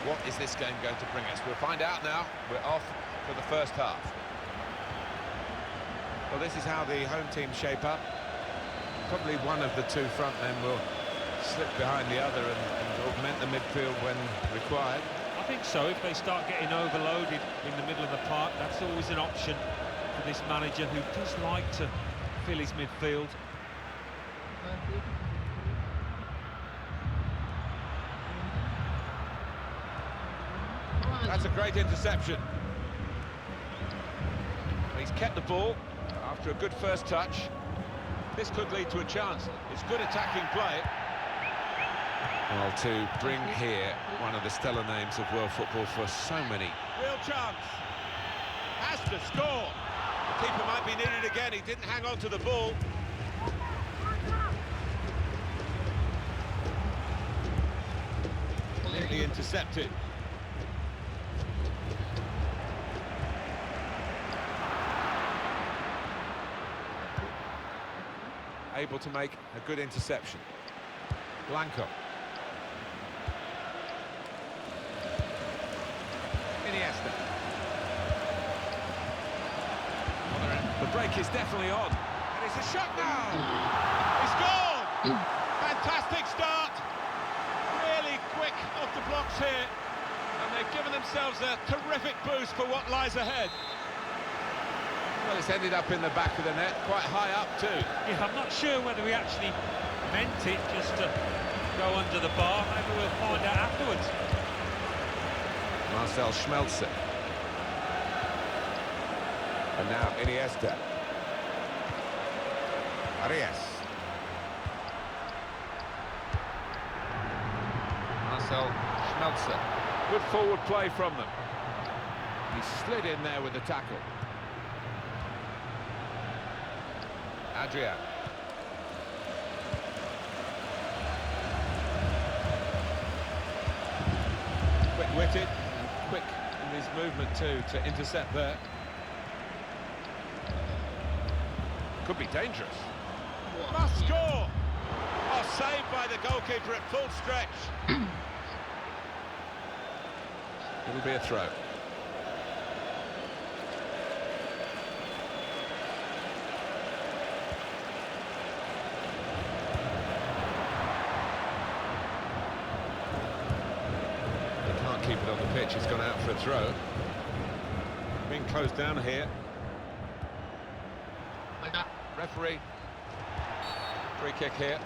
What is this game going to bring us? We'll find out now. We're off for the first half. Well, this is how the home team shape up. Probably one of the two front men will slip behind the other and augment the midfield when required. I think so. If they start getting overloaded in the middle of the park, that's always an option for this manager who does like to fill his midfield. That's a great interception. He's kept the ball after a good first touch. This could lead to a chance. It's good attacking play. Well, to bring here one of the stellar names of world football for so many. Real chance. Has to score. The keeper might be needed again. He didn't hang on to the ball. Nearly intercepted. Able to make a good interception. Blanco. Iniesta. The break is definitely on. And it's a shot now! He scored! Fantastic start! Really quick off the blocks here. And they've given themselves a terrific boost for what lies ahead. Well, it's ended up in the back of the net, quite high up too. Yeah, I'm not sure whether he actually meant it just to go under the bar. Maybe we'll find out afterwards. Marcel Schmelzer. And now Iniesta. Arias. Marcel Schmelzer. Good forward play from them. He slid in there with the tackle. Adrian. Quick-witted and quick in his movement too to intercept there. Could be dangerous. Must score! Oh, saved by the goalkeeper at full stretch. It'll be a throw. Keep it on the pitch, he's gone out for a throw. Being closed down here. Referee. Free kick here.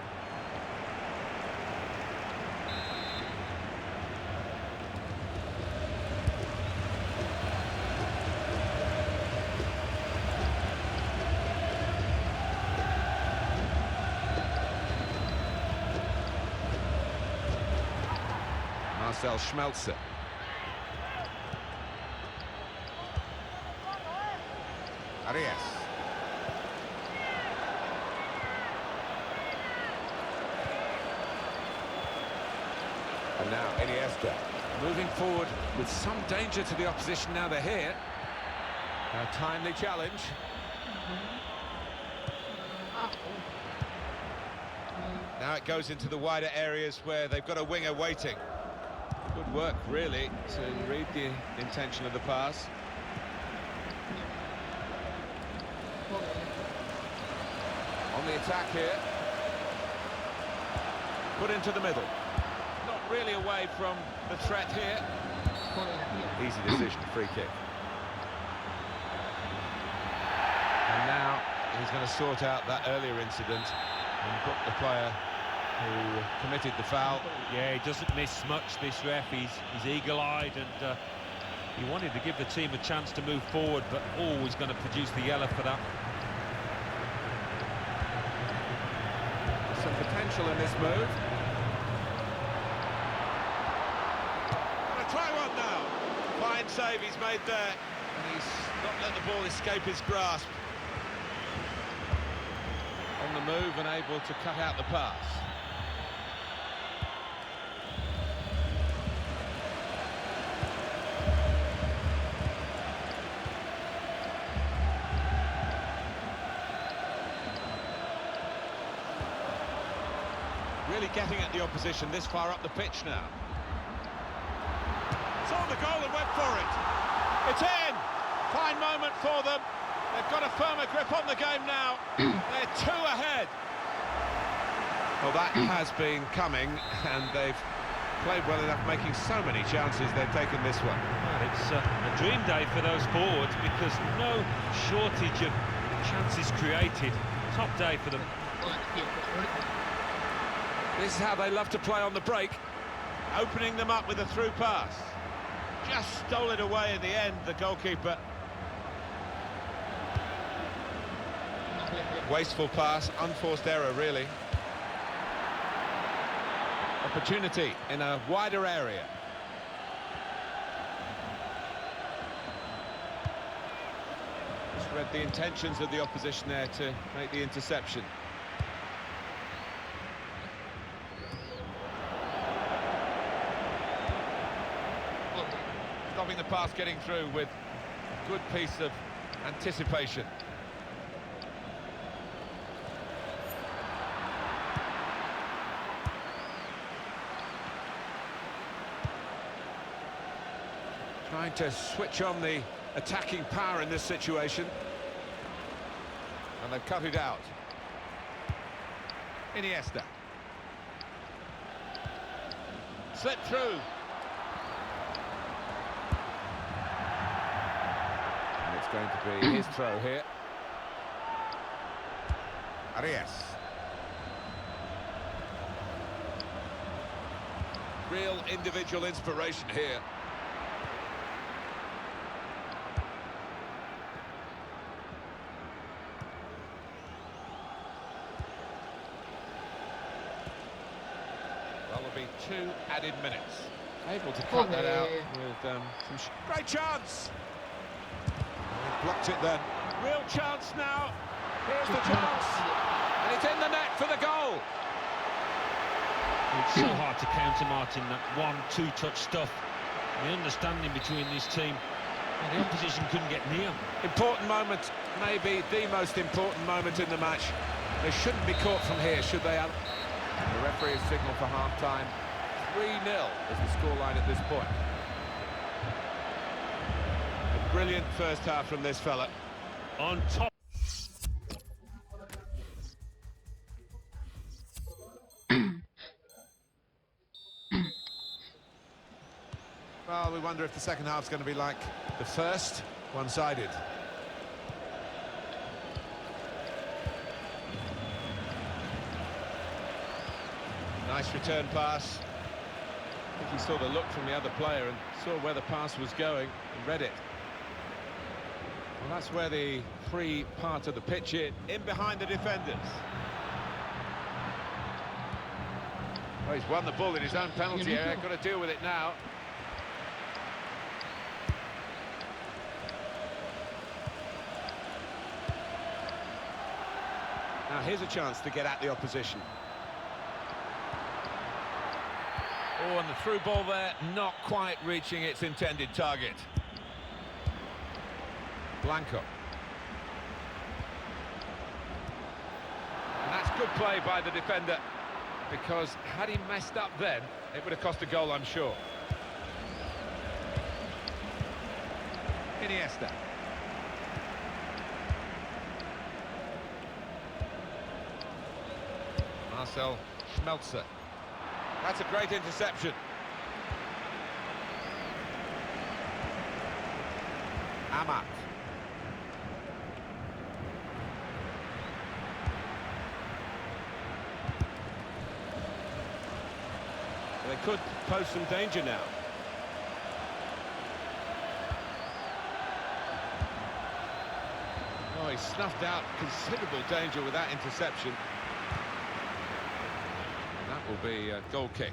Marcel Schmelzer. Arias. And now Iniesta. Moving forward with some danger to the opposition now they're here. A timely challenge. Now it goes into the wider areas where they've got a winger waiting. Good work, really, to read the intention of the pass. On the attack here. Put into the middle. Not really away from the threat here. Easy decision, free kick. And now he's going to sort out that earlier incident and book the player who committed the foul. Yeah, he doesn't miss much, this ref. He's eagle-eyed and he wanted to give the team a chance to move forward, but always going to produce the yellow for that. Some potential in this move. Gonna try one now. Fine save he's made there. And he's not let the ball escape his grasp. On the move and able to cut out the pass. Really getting at the opposition this far up the pitch now. saw the goal and went for it. It's in. Fine moment for them. They've got a firmer grip on the game now. They're 2 ahead. Well, that has been coming, and they've played well enough, making so many chances. They've taken this one. Well, it's a dream day for those forwards because no shortage of chances created. Top day for them. This is how they love to play on the break. Opening them up with a through pass. Just stole it away in the end, the goalkeeper. Wasteful pass, unforced error, really. Opportunity in a wider area. Just read the intentions of the opposition there to make the interception. Stopping the pass getting through with a good piece of anticipation. Trying to switch on the attacking power in this situation. And they've cut it out. Iniesta. Slipped through. And it's going to be his throw here. Arias. Real individual inspiration here. Well, there'll be 2 added minutes. Able to cut that out with some... Great chance! He blocked it then. Real chance now. Here's the chance. And it's in the net for the goal. It's so hard to counter, Martin, that 1-2 touch stuff. The understanding between this team, and the opposition couldn't get near. Important moment, maybe the most important moment in the match. They shouldn't be caught from here, should they, Alan? The referee has signalled for half-time. 3-0 is the scoreline at this point. A brilliant first half from this fella. On top. Well, we wonder if the second half's going to be like the first, one-sided. Nice return pass. I think he saw the look from the other player and saw where the pass was going and read it. Well, that's where the free part of the pitch is, in behind the defenders. Well, he's won the ball in his own penalty area, got to deal with it now. Now here's a chance to get at the opposition. Oh, and the through ball there, not quite reaching its intended target. Blanco. And that's good play by the defender, because had he messed up then, it would have cost a goal, I'm sure. Iniesta. Marcel Schmelzer. That's a great interception. Amat. They could pose some danger now. Oh, he snuffed out considerable danger with that interception. That will be a goal kick.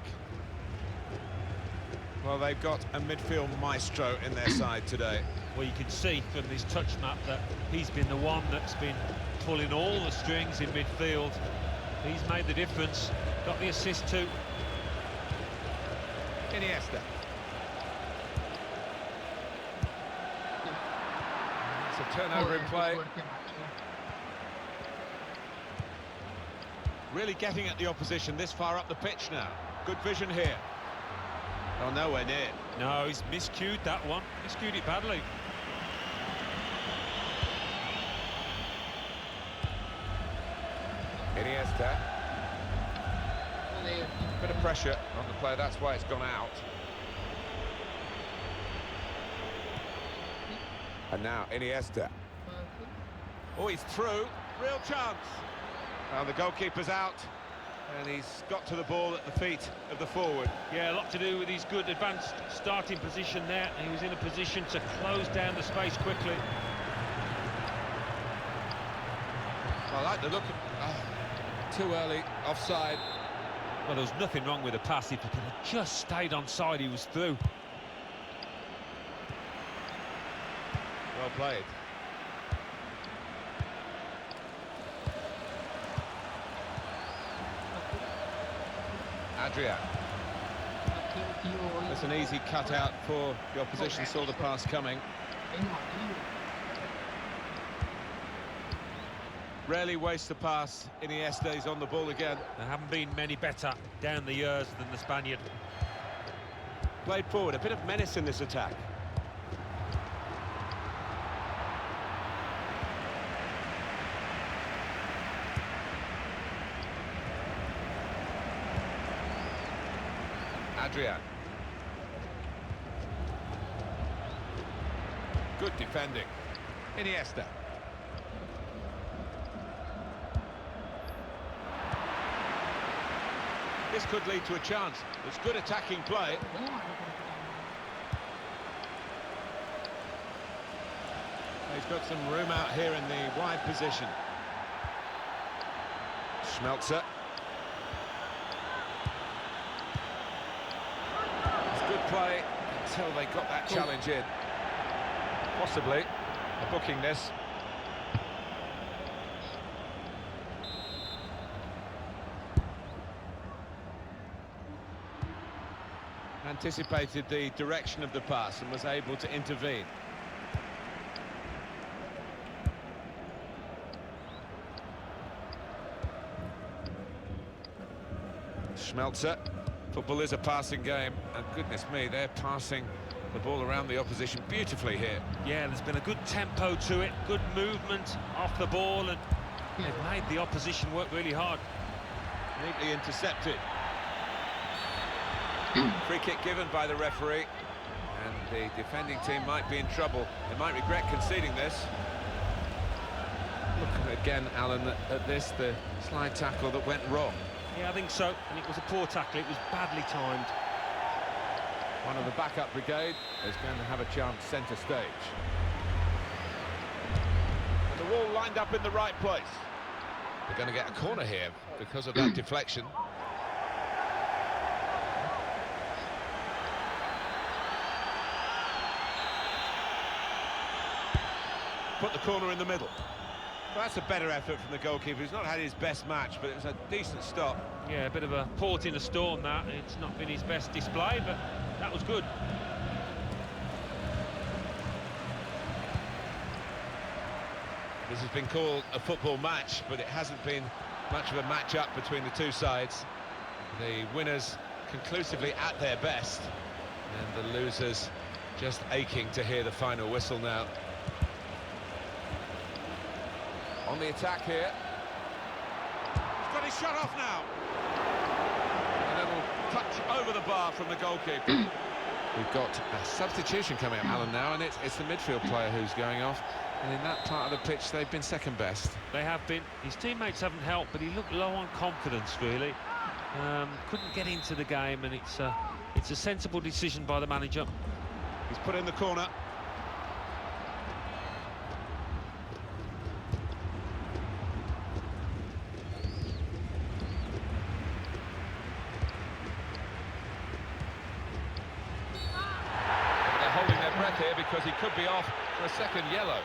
Well, they've got a midfield maestro in their side today. Well, you can see from this touch map that he's been the one that's been pulling all the strings in midfield. He's made the difference, got the assist too. Iniesta. It's a turnover in play. Really getting at the opposition this far up the pitch now. Good vision here. Oh, nowhere near. No, he's miscued that one. Miscued it badly. Iniesta. Bit of pressure on the player, that's why it's gone out. And now Iniesta. Oh, he's through. Real chance. Now the goalkeeper's out, and he's got to the ball at the feet of the forward. Yeah, a lot to do with his good advanced starting position there. He was in a position to close down the space quickly. I like the look of... too early, offside. Well, there was nothing wrong with the pass. If he could have just stayed onside, he was through. Well played. Adrian. That's an easy cutout for the opposition, saw the pass coming. Rarely wastes the pass. Iniesta is on the ball again. There haven't been many better down the years than the Spaniard. Played forward, a bit of menace in this attack. Adrian. Good defending. Iniesta. This could lead to a chance. It's good attacking play. He's got some room out here in the wide position. Schmelzer. It's good play until they got that challenge in. Possibly a booking this. Anticipated the direction of the pass and was able to intervene. Schmelzer. Football is a passing game, and goodness me, they're passing the ball around the opposition beautifully here. Yeah, there's been a good tempo to it, good movement off the ball, and they've made the opposition work really hard. Neatly intercepted. Free kick given by the referee, and the defending team might be in trouble. They might regret conceding this. Look again, Alan, at this, the slide tackle that went wrong. Yeah, I think so, and it was a poor tackle. It was badly timed. One of the backup brigade is going to have a chance centre stage. And the wall lined up in the right place. They're going to get a corner here because of that deflection. Put the corner in the middle. Well, that's a better effort from the goalkeeper. He's not had his best match, but it was a decent stop. Yeah, a bit of a port in a storm, that. It's not been his best display, but that was good. This has been called a football match, but it hasn't been much of a match-up between the two sides. The winners conclusively at their best, and the losers just aching to hear the final whistle now. On the attack here. He's got his shot off now. A little touch over the bar from the goalkeeper. We've got a substitution coming up, Alan, now, and it's the midfield player who's going off. And in that part of the pitch, they've been second best. They have been. His teammates haven't helped, but he looked low on confidence, really. Couldn't get into the game, and it's a sensible decision by the manager. He's put in the corner. Here because he could be off for a second yellow.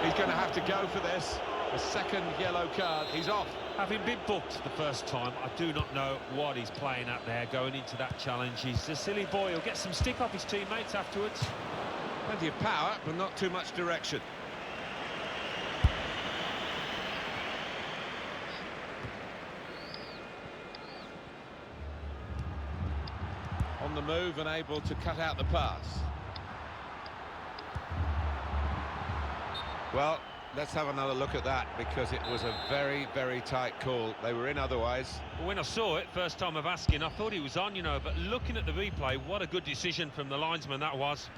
He's going to have to go for this. A second yellow card. He's off. Having been booked the first time, I do not know what he's playing at there going into that challenge. He's a silly boy. He'll get some stick off his teammates afterwards. Plenty of power, but not too much direction. on the move and able to cut out the pass. Well, let's have another look at that, because it was a very, very tight call. They were in otherwise. When I saw it, first time of asking, I thought he was on, you know, but looking at the replay, what a good decision from the linesman that was.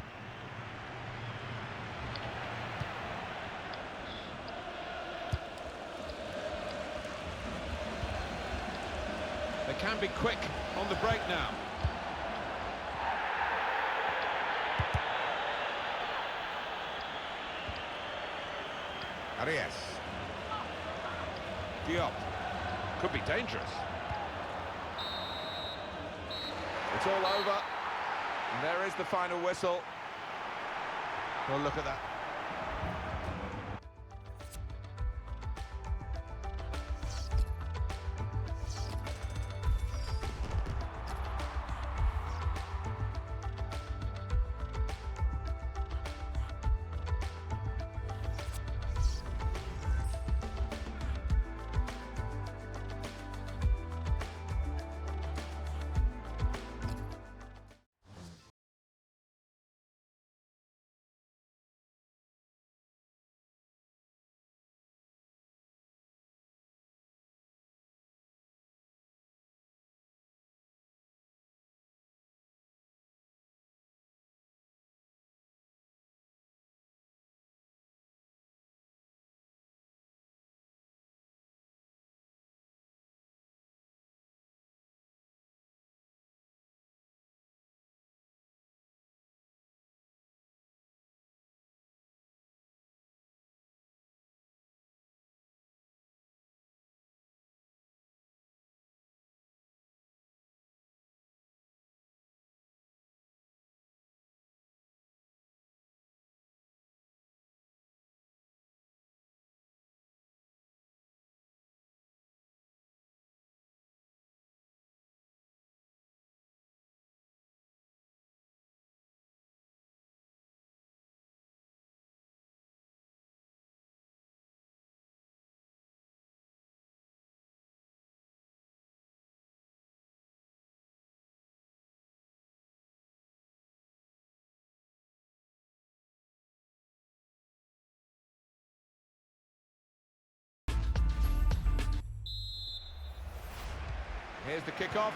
They can be quick on the break now. Arias. Diop. Could be dangerous. It's all over. And there is the final whistle. Well, look at that. Here's the kickoff,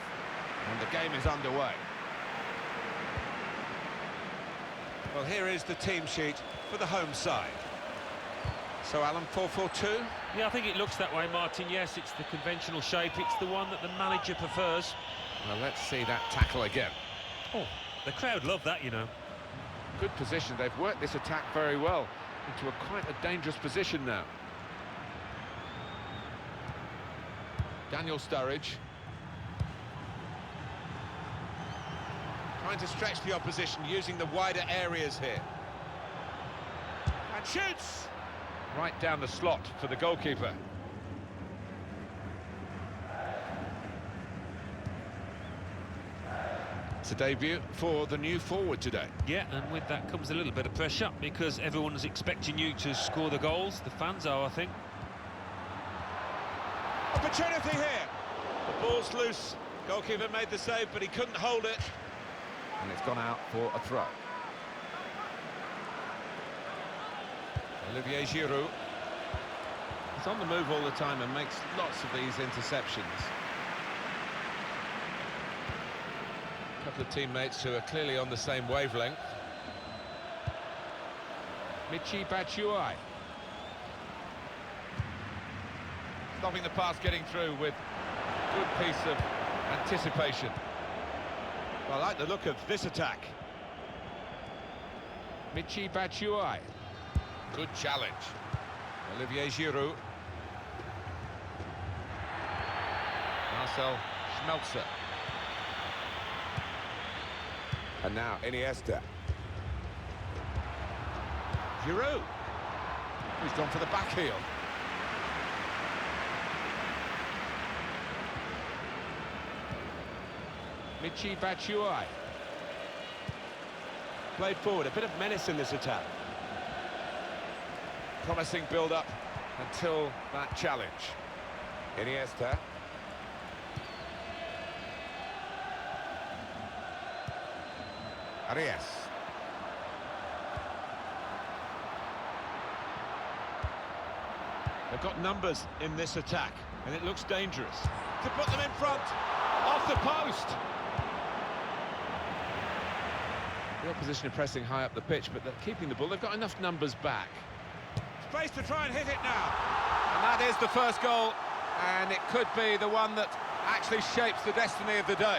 and the game is underway. Well, here is the team sheet for the home side. So, Alan, 4-4-2? Yeah, I think it looks that way, Martin. Yes, it's the conventional shape. It's the one that the manager prefers. Well, let's see that tackle again. Oh, the crowd love that, you know. Good position. They've worked this attack very well into quite a dangerous position now. Daniel Sturridge. Trying to stretch the opposition, using the wider areas here. And shoots! Right down the slot for the goalkeeper. It's a debut for the new forward today. Yeah, and with that comes a little bit of pressure, because everyone's expecting you to score the goals. The fans are, I think. Opportunity here. The ball's loose. Goalkeeper made the save, but he couldn't hold it. And it's gone out for a throw. Olivier Giroud. He's on the move all the time and makes lots of these interceptions. A couple of teammates who are clearly on the same wavelength. Michy Batshuayi. Stopping the pass getting through with a good piece of anticipation. I like the look of this attack. Michy Batshuayi. Good challenge. Olivier Giroud. Marcel Schmelzer. And now Iniesta. Giroud. He's gone for the back heel. Michy Batshuayi. Played forward, a bit of menace in this attack. Promising build-up until that challenge. Iniesta. Arias. They've got numbers in this attack, and it looks dangerous. To put them in front, off the post. The opposition are pressing high up the pitch, but they're keeping the ball. They've got enough numbers back. Space to try and hit it now. And that is the first goal, and it could be the one that actually shapes the destiny of the day.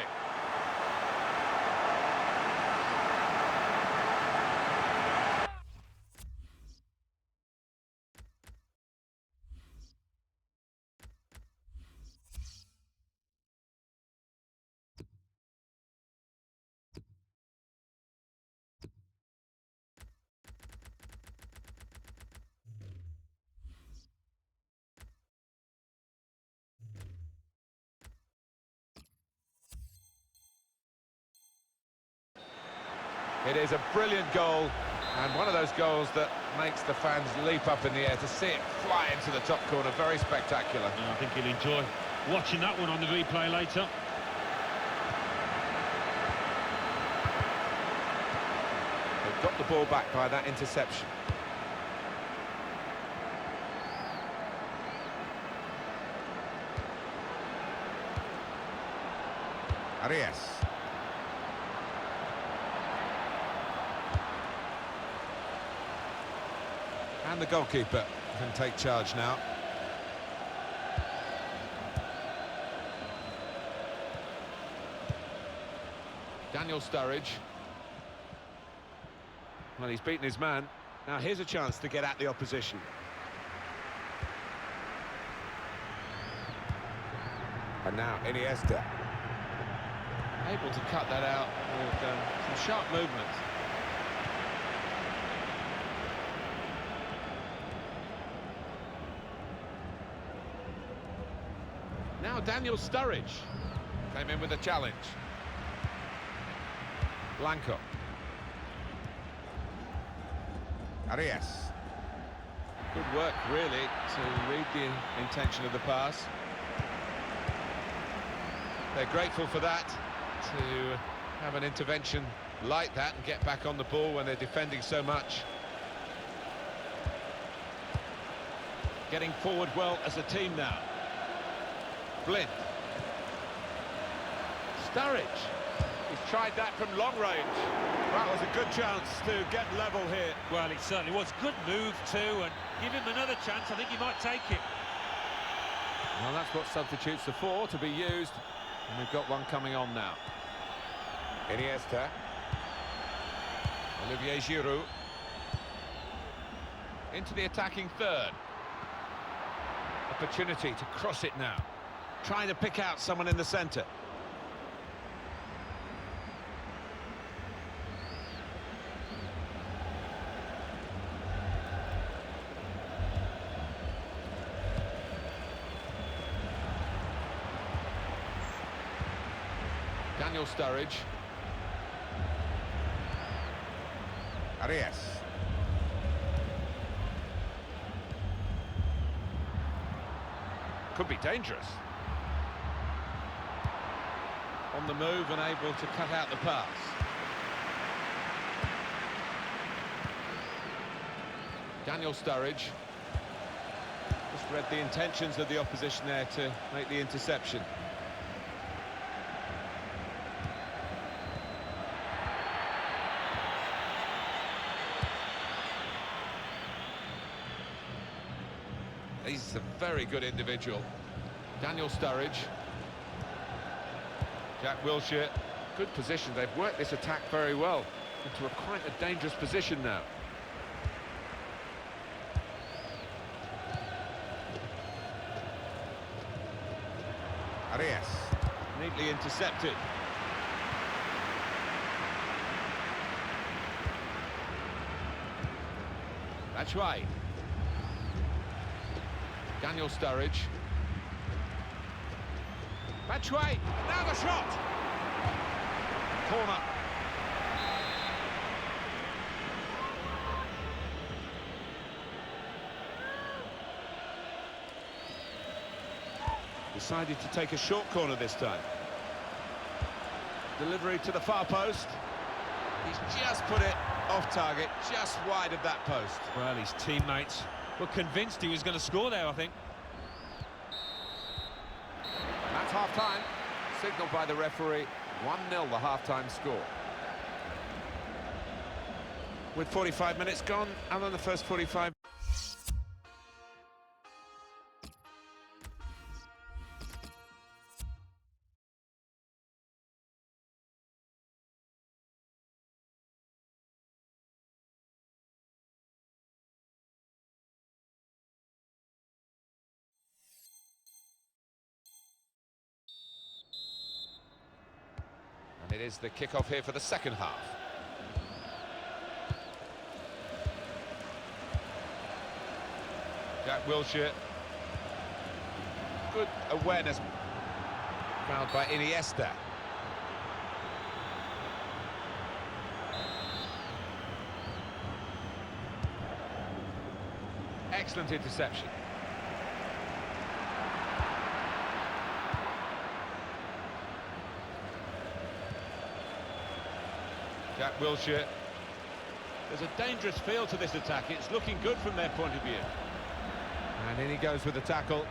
It is a brilliant goal, and one of those goals that makes the fans leap up in the air to see it fly into the top corner. Very spectacular. I think he'll enjoy watching that one on the replay later. They've got the ball back by that interception. Arias. And the goalkeeper can take charge now. Daniel Sturridge. Well, he's beaten his man. Now here's a chance to get at the opposition. And now Iniesta. Able to cut that out with some sharp movement. Now Daniel Sturridge came in with a challenge. Blanco. Arias. Good work, really, to read the intention of the pass. They're grateful for that, to have an intervention like that and get back on the ball when they're defending so much. Getting forward well as a team now. Blind. Sturridge. He's tried that from long range. That was a good chance to get level here. Well, it certainly was. Good move too, and give him another chance. I think he might take it. Well, that's what substitutes are for, to be used. And we've got one coming on now. Iniesta. Olivier Giroud. Into the attacking third. Opportunity to cross it now. Trying to pick out someone in the centre. Daniel Sturridge. Arias. Could be dangerous. On the move and able to cut out the pass. Daniel Sturridge. Just read the intentions of the opposition there to make the interception. He's a very good individual. Daniel Sturridge. Jack Wilshere. Good position. They've worked this attack very well into quite a dangerous position now. Arias. Neatly intercepted. That's right. Daniel Sturridge. Batshuayi, now the shot! Corner. Decided to take a short corner this time. Delivery to the far post. He's just put it off target, just wide of that post. Well, his teammates were convinced he was going to score there, I think. And that's half-time, signalled by the referee, 1-0 the half-time score. With 45 minutes gone, and on the first 45... And it is the kick-off here for the second half. Jack Wilshere. Good awareness. Fouled by Iniesta. Excellent interception. Jack Wilshere. There's a dangerous feel to this attack. It's looking good from their point of view. And in he goes with the tackle.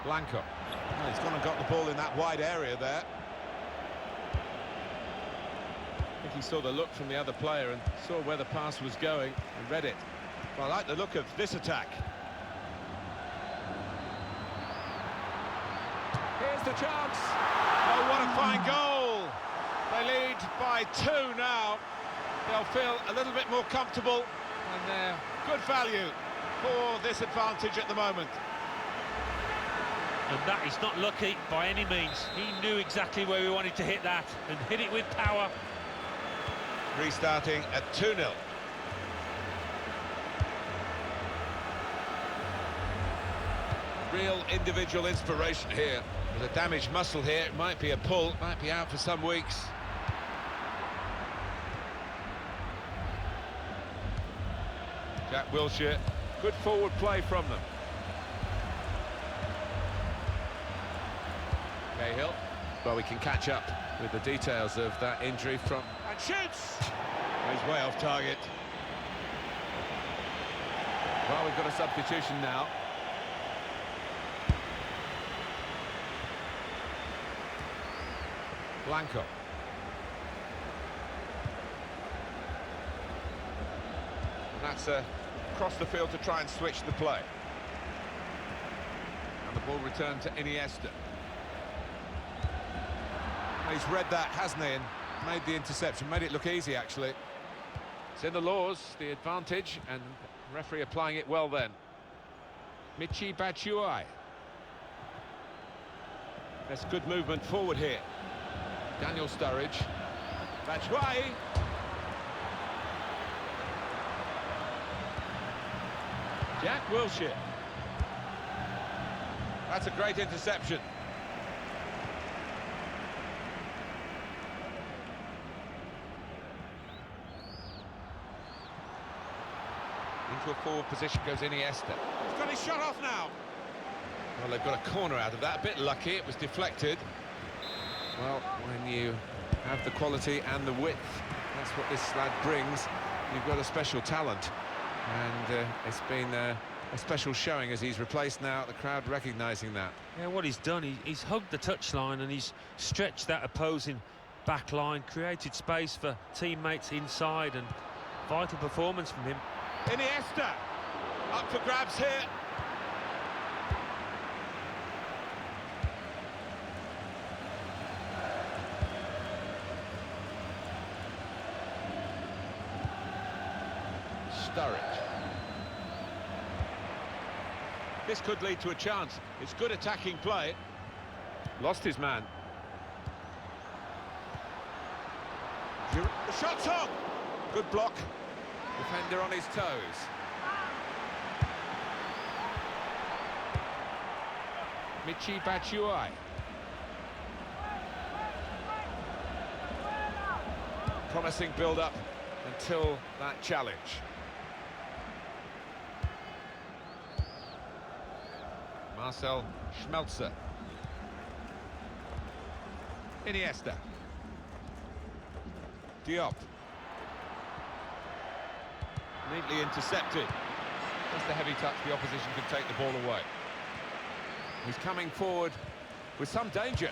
Blanco. Well, he's gone and got the ball in that wide area there. I think he saw the look from the other player and saw where the pass was going and read it. Well, I like the look of this attack. Here's the chance. Oh, what a fine goal. They lead by 2 now. They'll feel a little bit more comfortable, and they're good value for this advantage at the moment. And that is not lucky by any means. He knew exactly where he wanted to hit that and hit it with power. Restarting at 2-0. Real individual inspiration here. There's a damaged muscle here. It might be a pull, might be out for some weeks. Jack Wilshere. Good forward play from them. Cahill. Well, we can catch up with the details of that injury from... And shoots! He's way off target. Well, we've got a substitution now. Blanco. And that's across the field to try and switch the play. And the ball returned to Iniesta. He's read that, hasn't he, and made the interception, made it look easy, actually. It's in the laws, the advantage, and the referee applying it well then. Michy Batshuayi. There's good movement forward here. Daniel Sturridge. Batshuayi. Jack Wilshere. That's a great interception. Into a forward position goes Iniesta. He's got his shot off now. Well, they've got a corner out of that. A bit lucky, it was deflected. Well, when you have the quality and the width, that's what this lad brings. You've got a special talent. And it's been a special showing as he's replaced now, the crowd recognising that. Yeah, what he's done, he's hugged the touchline and he's stretched that opposing back line, created space for teammates inside, and vital performance from him. Iniesta, up for grabs here. Sturridge. This could lead to a chance. It's good attacking play. Lost his man. The shot's on! Good block. Defender on his toes. Michy Batshuayi. Promising build-up until that challenge. Marcel Schmelzer. Iniesta. Diop. Neatly intercepted. Just a heavy touch, the opposition can take the ball away. He's coming forward with some danger.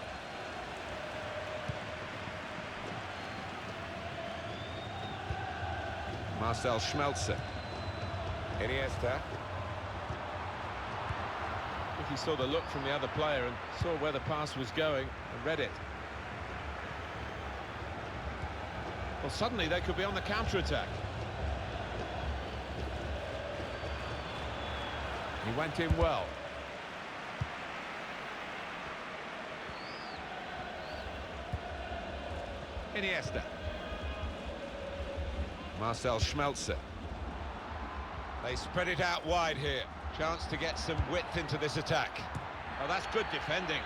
Marcel Schmelzer. Iniesta. I think he saw the look from the other player and saw where the pass was going and read it. Well, suddenly they could be on the counter-attack. He went in well. Iniesta. Marcel Schmelzer. They spread it out wide here. Chance to get some width into this attack. Oh, that's good defending.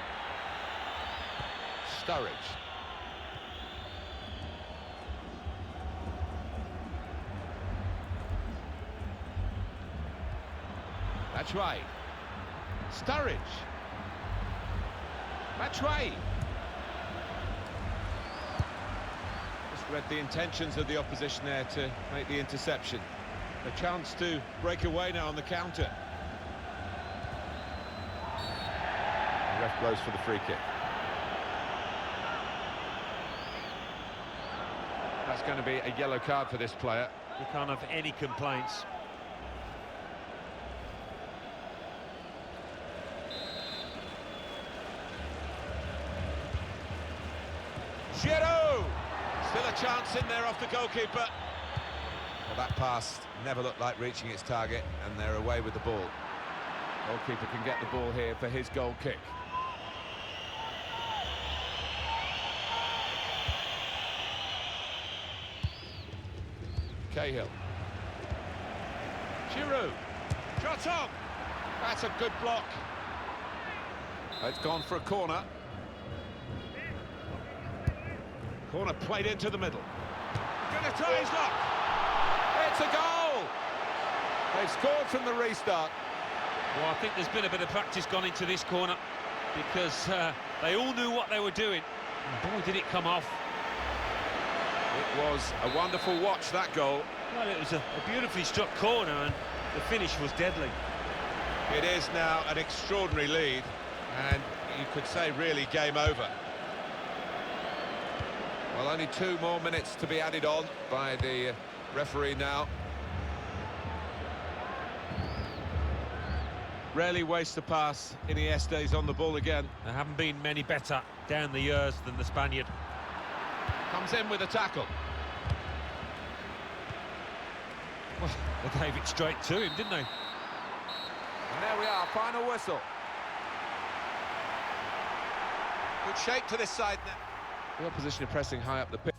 Sturridge. That's right. Sturridge. That's right. Just read the intentions of the opposition there to make the interception. A chance to break away now on the counter. The ref blows for the free kick. That's going to be a yellow card for this player. You can't have any complaints. Giroud! Still a chance in there off the goalkeeper. Well, that pass never looked like reaching its target, and they're away with the ball. Goalkeeper can get the ball here for his goal kick. Cahill. Giroud. Shot on! That's a good block. It's gone for a corner. Corner played into the middle. Gonna try his luck. It's a goal! They've scored from the restart. Well, I think there's been a bit of practice gone into this corner because they all knew what they were doing. And boy, did it come off. It was a wonderful watch, that goal. Well, it was a beautifully struck corner and the finish was deadly. It is now an extraordinary lead, and you could say really game over. Well, only 2 more minutes to be added on by the referee now. Rarely waste a pass. Iniesta is on the ball again. There haven't been many better down the years than the Spaniard. Comes in with a tackle. Well, they gave it straight to him, didn't they? And there we are, final whistle. Good shape to this side now. The opposition are pressing high up the pitch.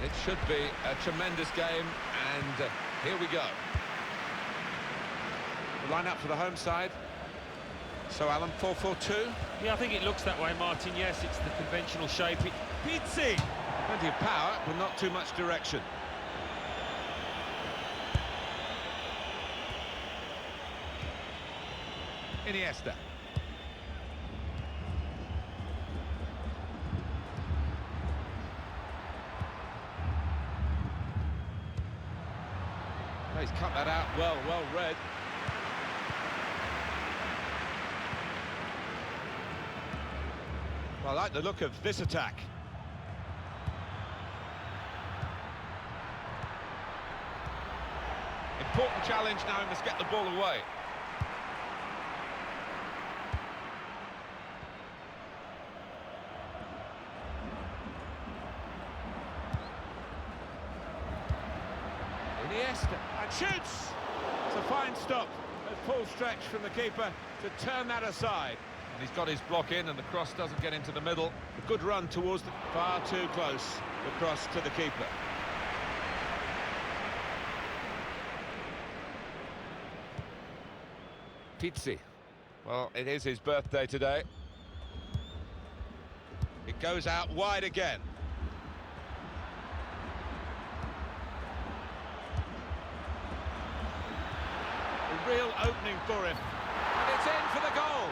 It should be a tremendous game, and here we go. The line-up for the home side. So, Alan, 4-4-2? Yeah, I think it looks that way, Martin. Yes, it's the conventional shape. Pizzi! Plenty of power, but not too much direction. Iniesta. Oh, he's cut that out well read. Well, I like the look of this attack. Important challenge now, he must get the ball away. Iniesta, and shoots! It's a fine stop, a full stretch from the keeper to turn that aside. And he's got his block in and the cross doesn't get into the middle. A good run towards the... Far too close, the cross to the keeper. Pizzi. Well, it is his birthday today. It goes out wide again. A real opening for him. And it's in for the goal.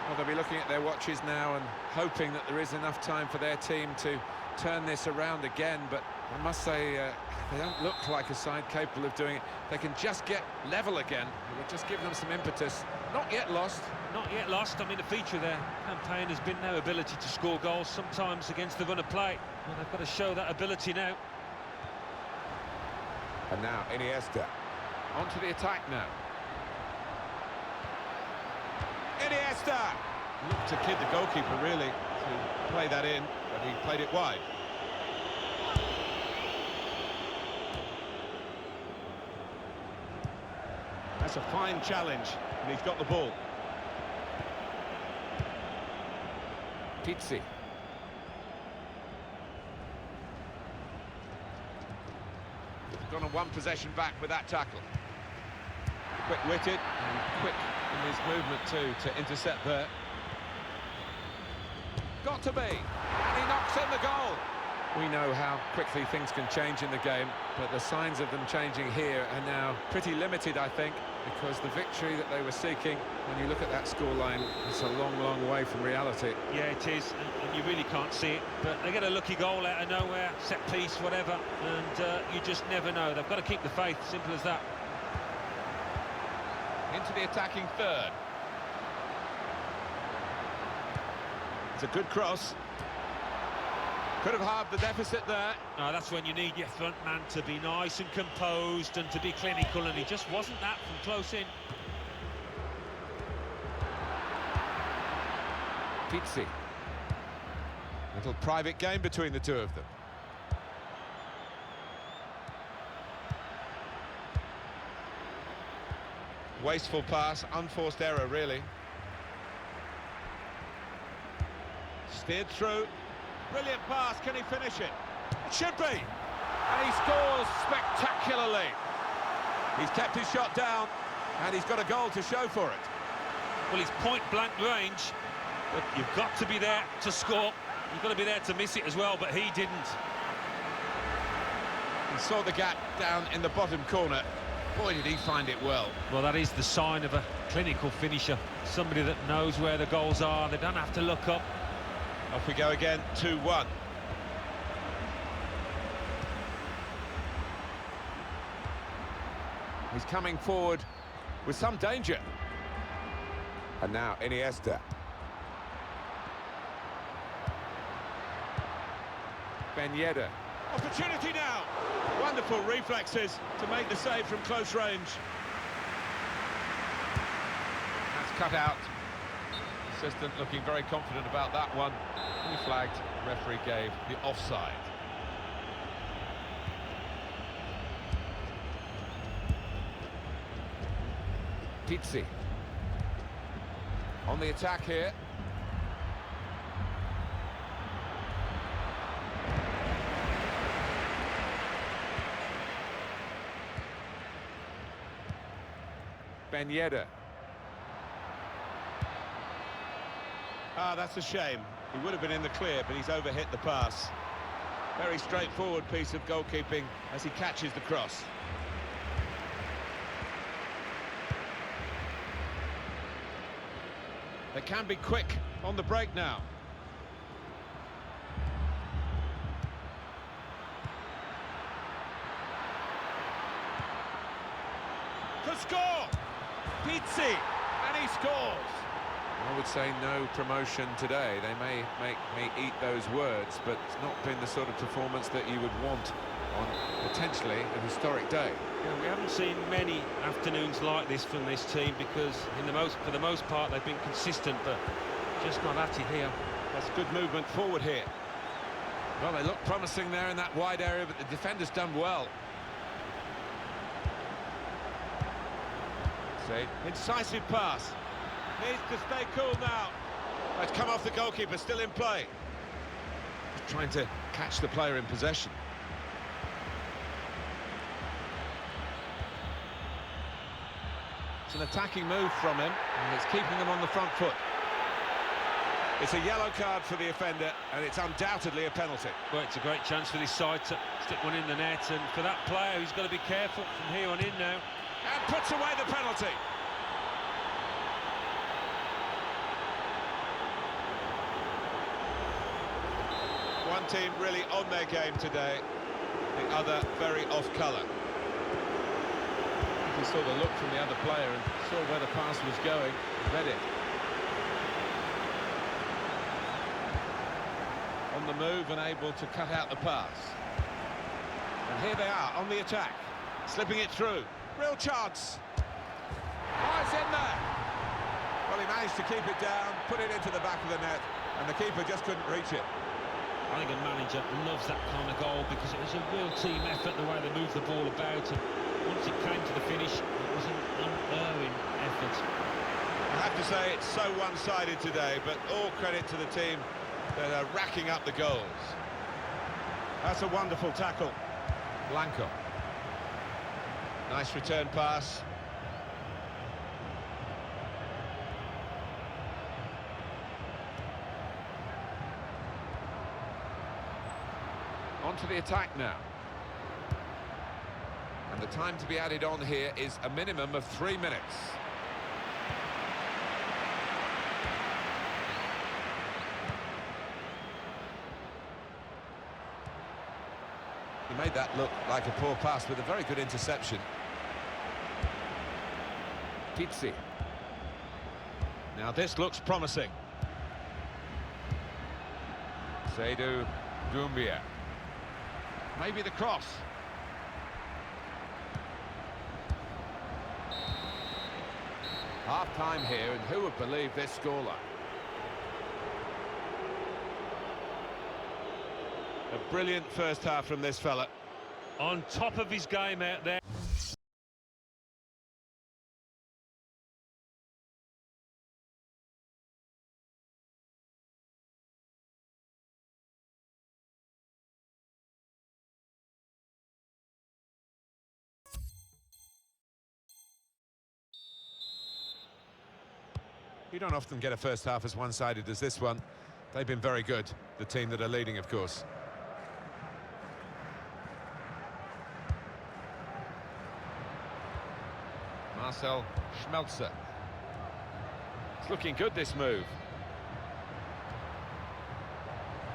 Well, they'll be looking at their watches now and hoping that there is enough time for their team to turn this around again, but I must say they don't look like a side capable of doing it. They can just get level again. It would just give them some impetus. Not yet lost. Not yet lost. I mean, the feature of their campaign has been their ability to score goals, sometimes against the run of play. Well, they've got to show that ability now. And now Iniesta. Onto the attack now. Iniesta! Looked to kid the goalkeeper, really, to play that in, but he played it wide. That's a fine challenge, and he's got the ball. Pizzi. He's gone on one possession back with that tackle. Quick-witted and quick in his movement too to intercept there. Got to be, and he knocks in the goal. We know how quickly things can change in the game, but the signs of them changing here are now pretty limited, I think, because the victory that they were seeking, when you look at that scoreline, it's a long way from reality. Yeah, it is, and you really can't see it, but they get a lucky goal out of nowhere, set piece, whatever, and you just never know. They've got to keep the faith, simple as that. Into the attacking third. It's a good cross. Could have halved the deficit there. No, that's when you need your front man to be nice and composed and to be clinical, and he just wasn't that from close in. Pizzi. Little private game between the two of them. Wasteful pass, unforced error, really. Steered through. Brilliant pass, can he finish it? It should be! And he scores spectacularly. He's kept his shot down, and he's got a goal to show for it. Well, he's point-blank range, but you've got to be there to score. You've got to be there to miss it as well, but he didn't. He saw the gap down in the bottom corner. Boy, did he find it well. Well, that is the sign of a clinical finisher. Somebody that knows where the goals are. They don't have to look up. Off we go again, 2-1. He's coming forward with some danger. And now Iniesta. Ben Yedder. Opportunity now. Wonderful reflexes to make the save from close range. That's cut out. Assistant looking very confident about that one. He flagged, referee gave the offside. Pizzi. On the attack here. Ben Yedder. Ah, that's a shame. He would have been in the clear, but he's overhit the pass. Very straightforward piece of goalkeeping as he catches the cross. They can be quick on the break now. To score! Pizzi, and he scores! I would say no promotion today. They may make me eat those words, but it's not been the sort of performance that you would want on potentially a historic day. Yeah, we haven't seen many afternoons like this from this team because for the most part they've been consistent, but just not at it here. That's good movement forward here. Well, they look promising there in that wide area, but the defender's done well. See, incisive pass. Needs to stay cool now. It's come off the goalkeeper, still in play. He's trying to catch the player in possession. It's an attacking move from him, and it's keeping them on the front foot. It's a yellow card for the offender, and it's undoubtedly a penalty. Well, it's a great chance for this side to stick one in the net, and for that player, he's got to be careful from here on in now. And puts away the penalty. One team really on their game today, the other very off colour. He saw the look from the other player and saw where the pass was going, read it. On the move and able to cut out the pass. And here they are on the attack, slipping it through. Real chance. Oh, it's in there. Well, he managed to keep it down, put it into the back of the net, and the keeper just couldn't reach it. I think a manager loves that kind of goal because it was a real team effort the way they moved the ball about, and once it came to the finish, it was an unerring effort. I have to say it's so one-sided today, but all credit to the team that are racking up the goals. That's a wonderful tackle. Blanco. Nice return pass. On to the attack now. And the time to be added on here is a minimum of 3 minutes. He made that look like a poor pass with a very good interception. Pizzi. Now this looks promising. Seydou Doumbia. Maybe the cross. Half-time here, and who would believe this scoreline? A brilliant first half from this fella. On top of his game out there. You don't often get a first half as one-sided as this one. They've been very good, the team that are leading, of course. Marcel Schmelzer. It's looking good, this move.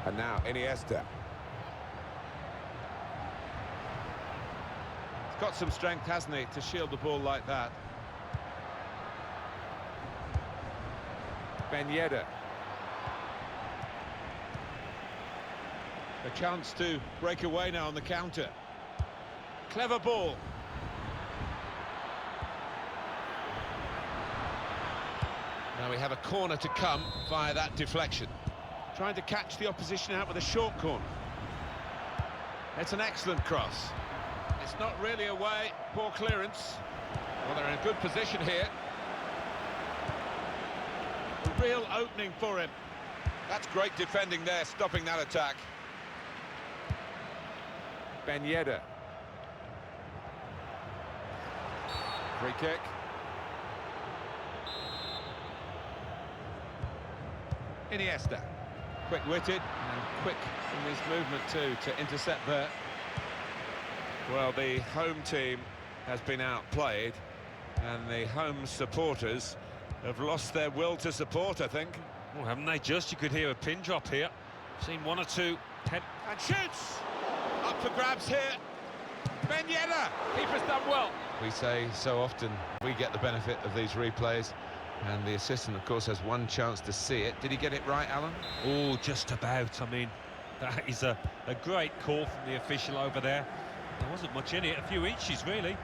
And now Iniesta. He's got some strength, hasn't he, to shield the ball like that. Ben Yedder. A chance to break away now on the counter. Clever ball. Now we have a corner to come via that deflection. Trying to catch the opposition out with a short corner. It's an excellent cross. It's not really away, poor clearance. Well, they're in a good position here. A real opening for him. That's great defending there, stopping that attack. Ben Yedder. Free kick. Iniesta. Quick-witted and quick in his movement too to intercept there. Well, the home team has been outplayed, and the home supporters have lost their will to support, I think. Well, haven't they just? You could hear a pin drop here. Seen one or two head... And shoots! Up for grabs here. Ben Yedder! Keeper's done well. We say so often we get the benefit of these replays, and the assistant, of course, has one chance to see it. Did he get it right, Alan? Oh, just about. I mean, that is a great call from the official over there. There wasn't much in it, a few inches, really.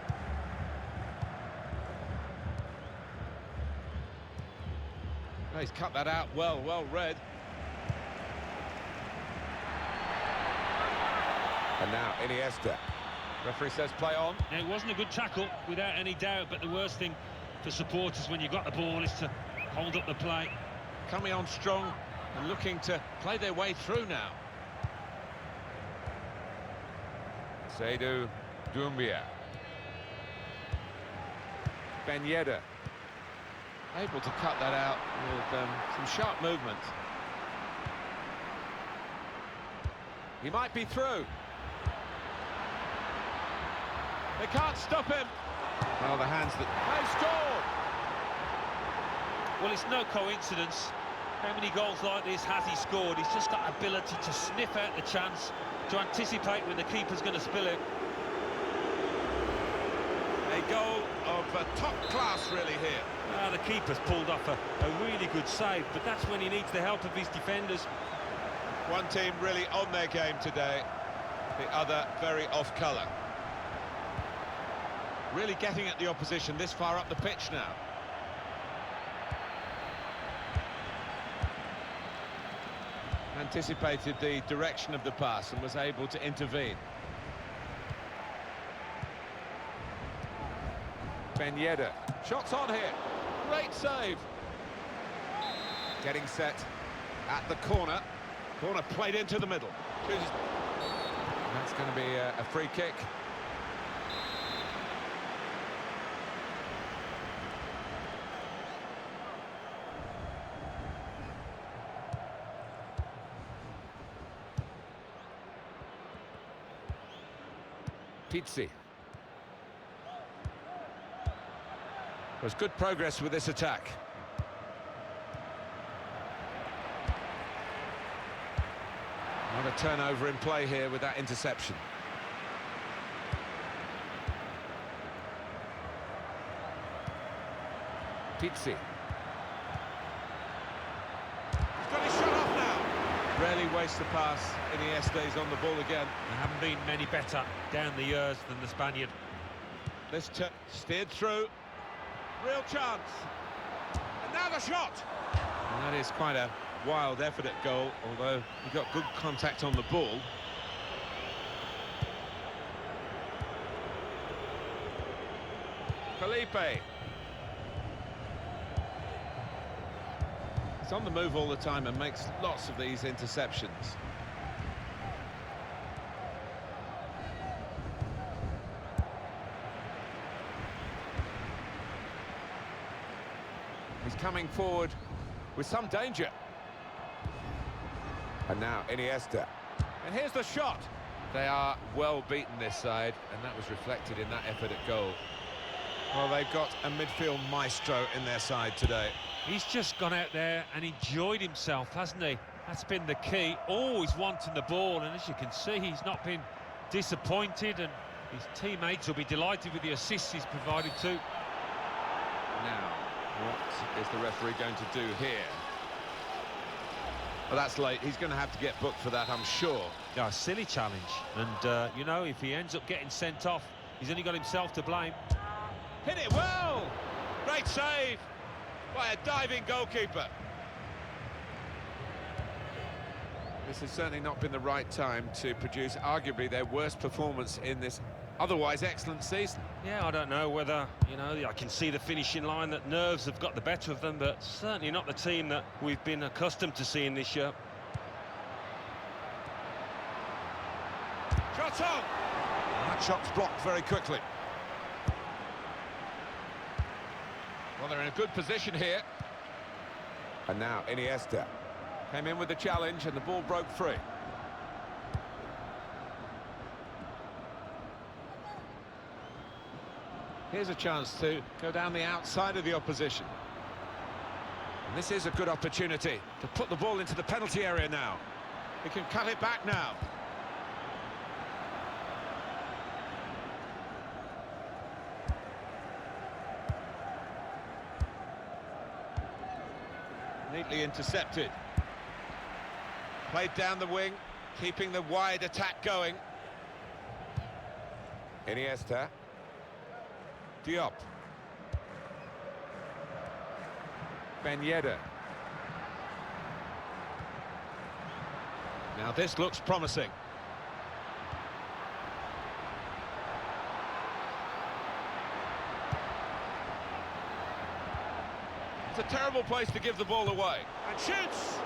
Oh, he's cut that out well read. And now Iniesta. Referee says play on. Now, it wasn't a good tackle, without any doubt, but the worst thing for supporters when you've got the ball is to hold up the play. Coming on strong and looking to play their way through now. Seydou Doumbia. Ben Yedder. Able to cut that out with some sharp movement. He might be through. They can't stop him. Well, the hands that... They've scored! Well, it's no coincidence how many goals like this has he scored. He's just got ability to sniff out the chance, to anticipate when the keeper's going to spill it. A goal of top class, really, here. The keeper's pulled off a really good save, but that's when he needs the help of his defenders. One team really on their game today, the other very off-colour. Really getting at the opposition this far up the pitch now. Anticipated the direction of the pass and was able to intervene. Ben Yedder. Shots on here. Great save. Getting set at the corner. Corner played into the middle. That's going to be a free kick. Pizzi. There's good progress with this attack. Not a turnover in play here with that interception. Pizzi. He's got his shot off now. Rarely wastes the pass. Iniesta's on the ball again. There haven't been many better down the years than the Spaniard. This steered through. Real chance. And now the shot. And that is quite a wild effort at goal, although he got good contact on the ball. Felipe. He's on the move all the time and makes lots of these interceptions. He's coming forward with some danger. And now Iniesta. And here's the shot. They are well beaten this side, and that was reflected in that effort at goal. Well, they've got a midfield maestro in their side today. He's just gone out there and enjoyed himself, hasn't he? That's been the key. Always wanting the ball, and as you can see, he's not been disappointed, and his teammates will be delighted with the assists he's provided too. Now, what is the referee going to do here? Well, that's late. He's going to have to get booked for that, I'm sure. A silly challenge, and you know, if he ends up getting sent off, he's only got himself to blame. Hit it well! Great save by a diving goalkeeper. This has certainly not been the right time to produce arguably their worst performance in this otherwise excellent season. Yeah, I don't know whether, you know, I can see the finishing line that nerves have got the better of them, but certainly not the team that we've been accustomed to seeing this year. Shot on! That shot's blocked very quickly. Well, they're in a good position here. And now Iniesta. Came in with the challenge and the ball broke free. Here's a chance to go down the outside of the opposition. And this is a good opportunity to put the ball into the penalty area now. He can cut it back now. Neatly intercepted. Played down the wing, keeping the wide attack going. Iniesta. Diop. Ben Yedder. Now this looks promising. It's a terrible place to give the ball away. And shoots!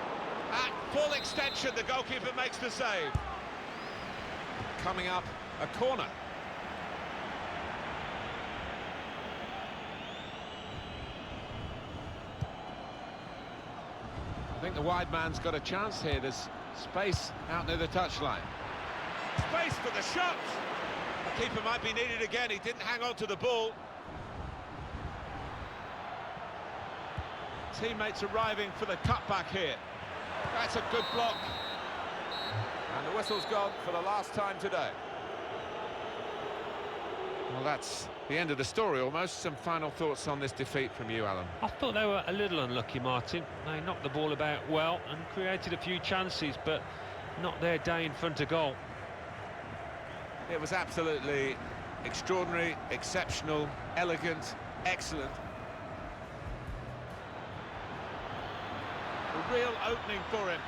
At full extension, the goalkeeper makes the save. Coming up, a corner. I think the wide man's got a chance here. There's space out near the touchline. Space for the shot! The keeper might be needed again. He didn't hang on to the ball. Teammates arriving for the cutback here. That's a good block. And the whistle's gone for the last time today. Well, that's the end of the story almost. Some final thoughts on this defeat from you, Alan? I thought they were a little unlucky, Martin. They knocked the ball about well and created a few chances, but not their day in front of goal. It was absolutely extraordinary, exceptional, elegant, excellent. A real opening for him.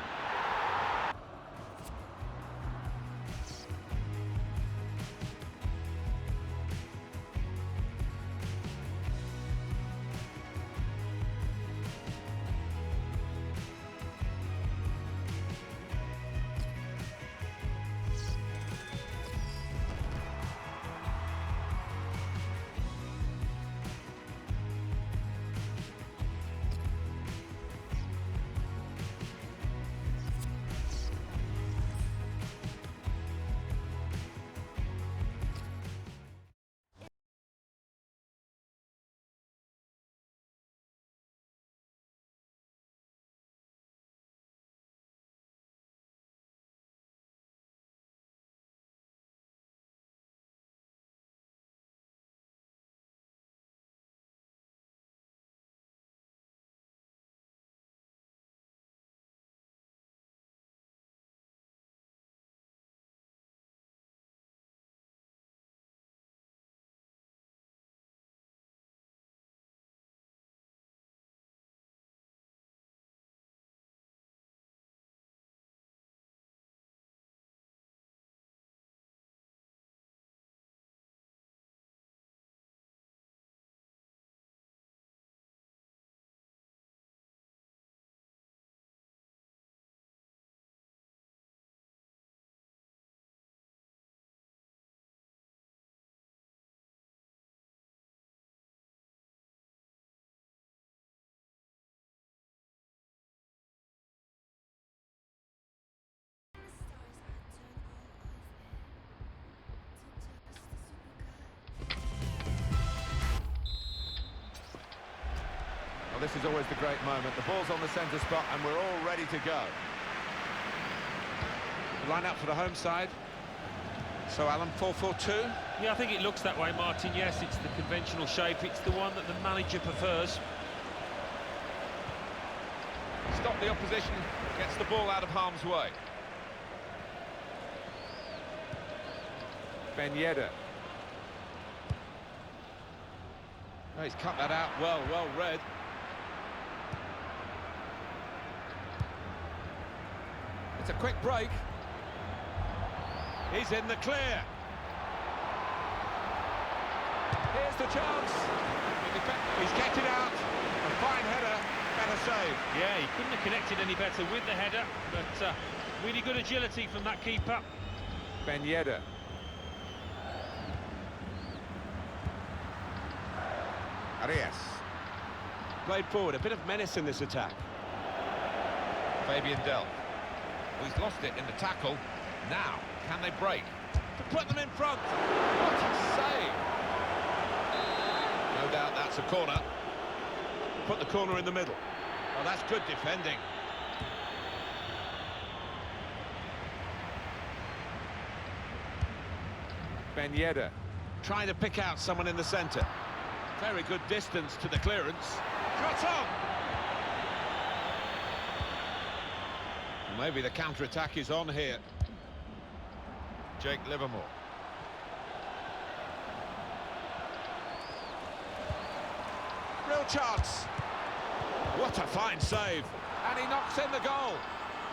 Well, this is always the great moment. The ball's on the centre spot and we're all ready to go. Line up for the home side. So, Alan, 4-4-2? Yeah, I think it looks that way, Martin. Yes, it's the conventional shape. It's the one that the manager prefers. Stop the opposition, gets the ball out of harm's way. Ben Yedder. Oh, he's cut that out well read. It's a quick break. He's in the clear. Here's the chance. He's kept it out. A fine header, better save. Yeah, he couldn't have connected any better with the header, but really good agility from that keeper. Ben Yedder. Arias. Played forward, a bit of menace in this attack. Fabian Delph. He's lost it in the tackle. Now, can they break? To put them in front. What a save! No doubt that's a corner. Put the corner in the middle. Oh, that's good defending. Ben Yedder trying to pick out someone in the centre. Very good distance to the clearance. Shot on! Maybe the counter-attack is on here. Jake Livermore. Real chance. What a fine save. And he knocks in the goal.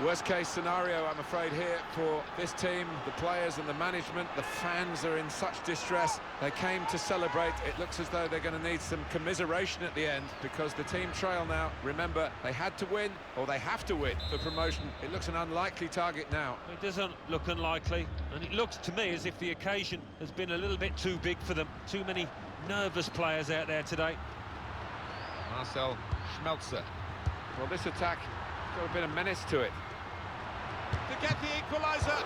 Worst case scenario, I'm afraid, here for this team, the players and the management. The fans are in such distress. They came to celebrate. It looks as though they're going to need some commiseration at the end because the team trail now. Remember, they had to win, or they have to win for promotion. It looks an unlikely target now. It doesn't look unlikely, and it looks to me as if the occasion has been a little bit too big for them. Too many nervous players out there today. Marcel Schmelzer. Well, this attack has got a bit of menace to it. To get the equaliser.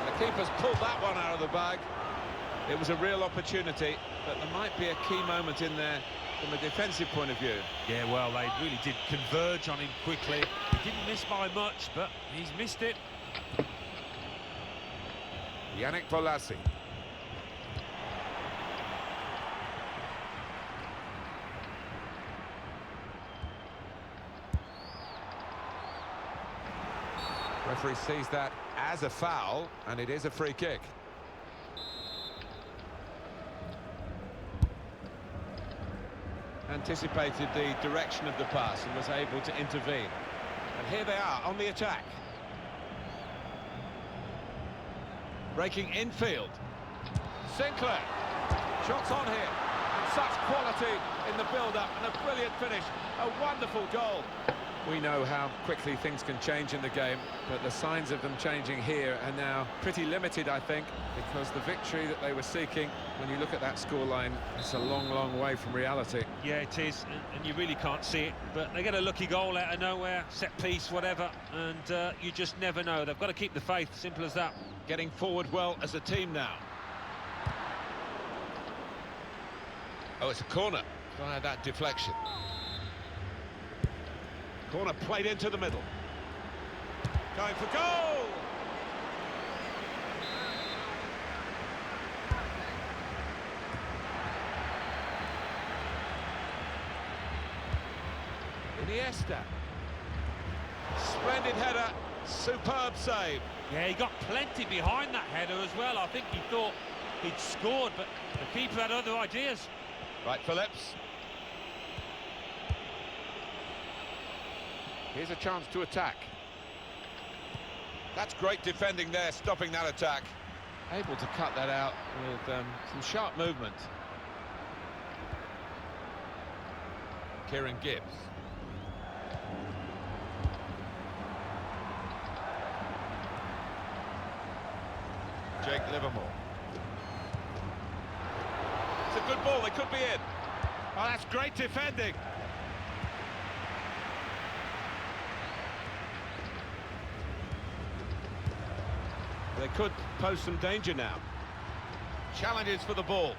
The keeper's pulled that one out of the bag. It was a real opportunity, but there might be a key moment in there from a defensive point of view. Yeah, well, they really did converge on him quickly. He didn't miss by much, but he's missed it. Yannick Bolasie. Referee sees that as a foul, and it is a free kick. Anticipated the direction of the pass and was able to intervene. And here they are on the attack. Breaking infield. Sinclair. Shots on here. And such quality in the build-up and a brilliant finish. A wonderful goal. We know how quickly things can change in the game, but the signs of them changing here are now pretty limited, I think, because the victory that they were seeking, when you look at that scoreline, it's a long, long way from reality. Yeah, it is, and you really can't see it, but they get a lucky goal out of nowhere, set piece, whatever, and you just never know. They've got to keep the faith, simple as that. Getting forward well as a team now. Oh, it's a corner via that deflection. Corner played into the middle. Going for goal! Iniesta. Splendid header, superb save. Yeah, he got plenty behind that header as well. I think he thought he'd scored, but the keeper had other ideas. Right, Phillips. Here's a chance to attack. That's great defending there, stopping that attack. Able to cut that out with some sharp movement. Kieran Gibbs. Jake Livermore. It's a good ball, they could be in. Oh, that's great defending. They could pose some danger now. Challenges for the ball.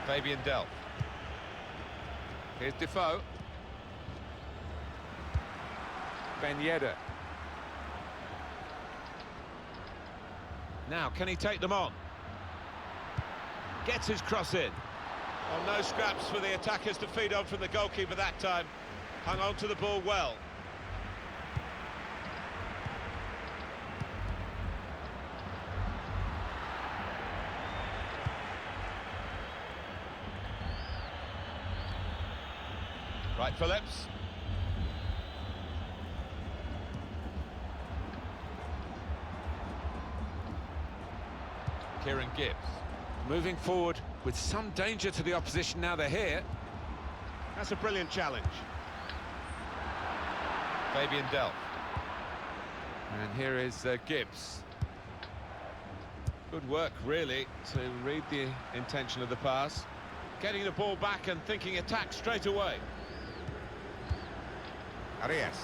Fabian Delph. Here's Defoe. Ben Yedder. Now, can he take them on? Gets his cross in. Oh, no scraps for the attackers to feed on from the goalkeeper that time. Hung on to the ball well. Right, Phillips. Kieran Gibbs. Moving forward with some danger to the opposition now they're here. That's a brilliant challenge. Fabian Delph. And here is Gibbs. Good work, really, to read the intention of the pass. Getting the ball back and thinking attack straight away. Arias.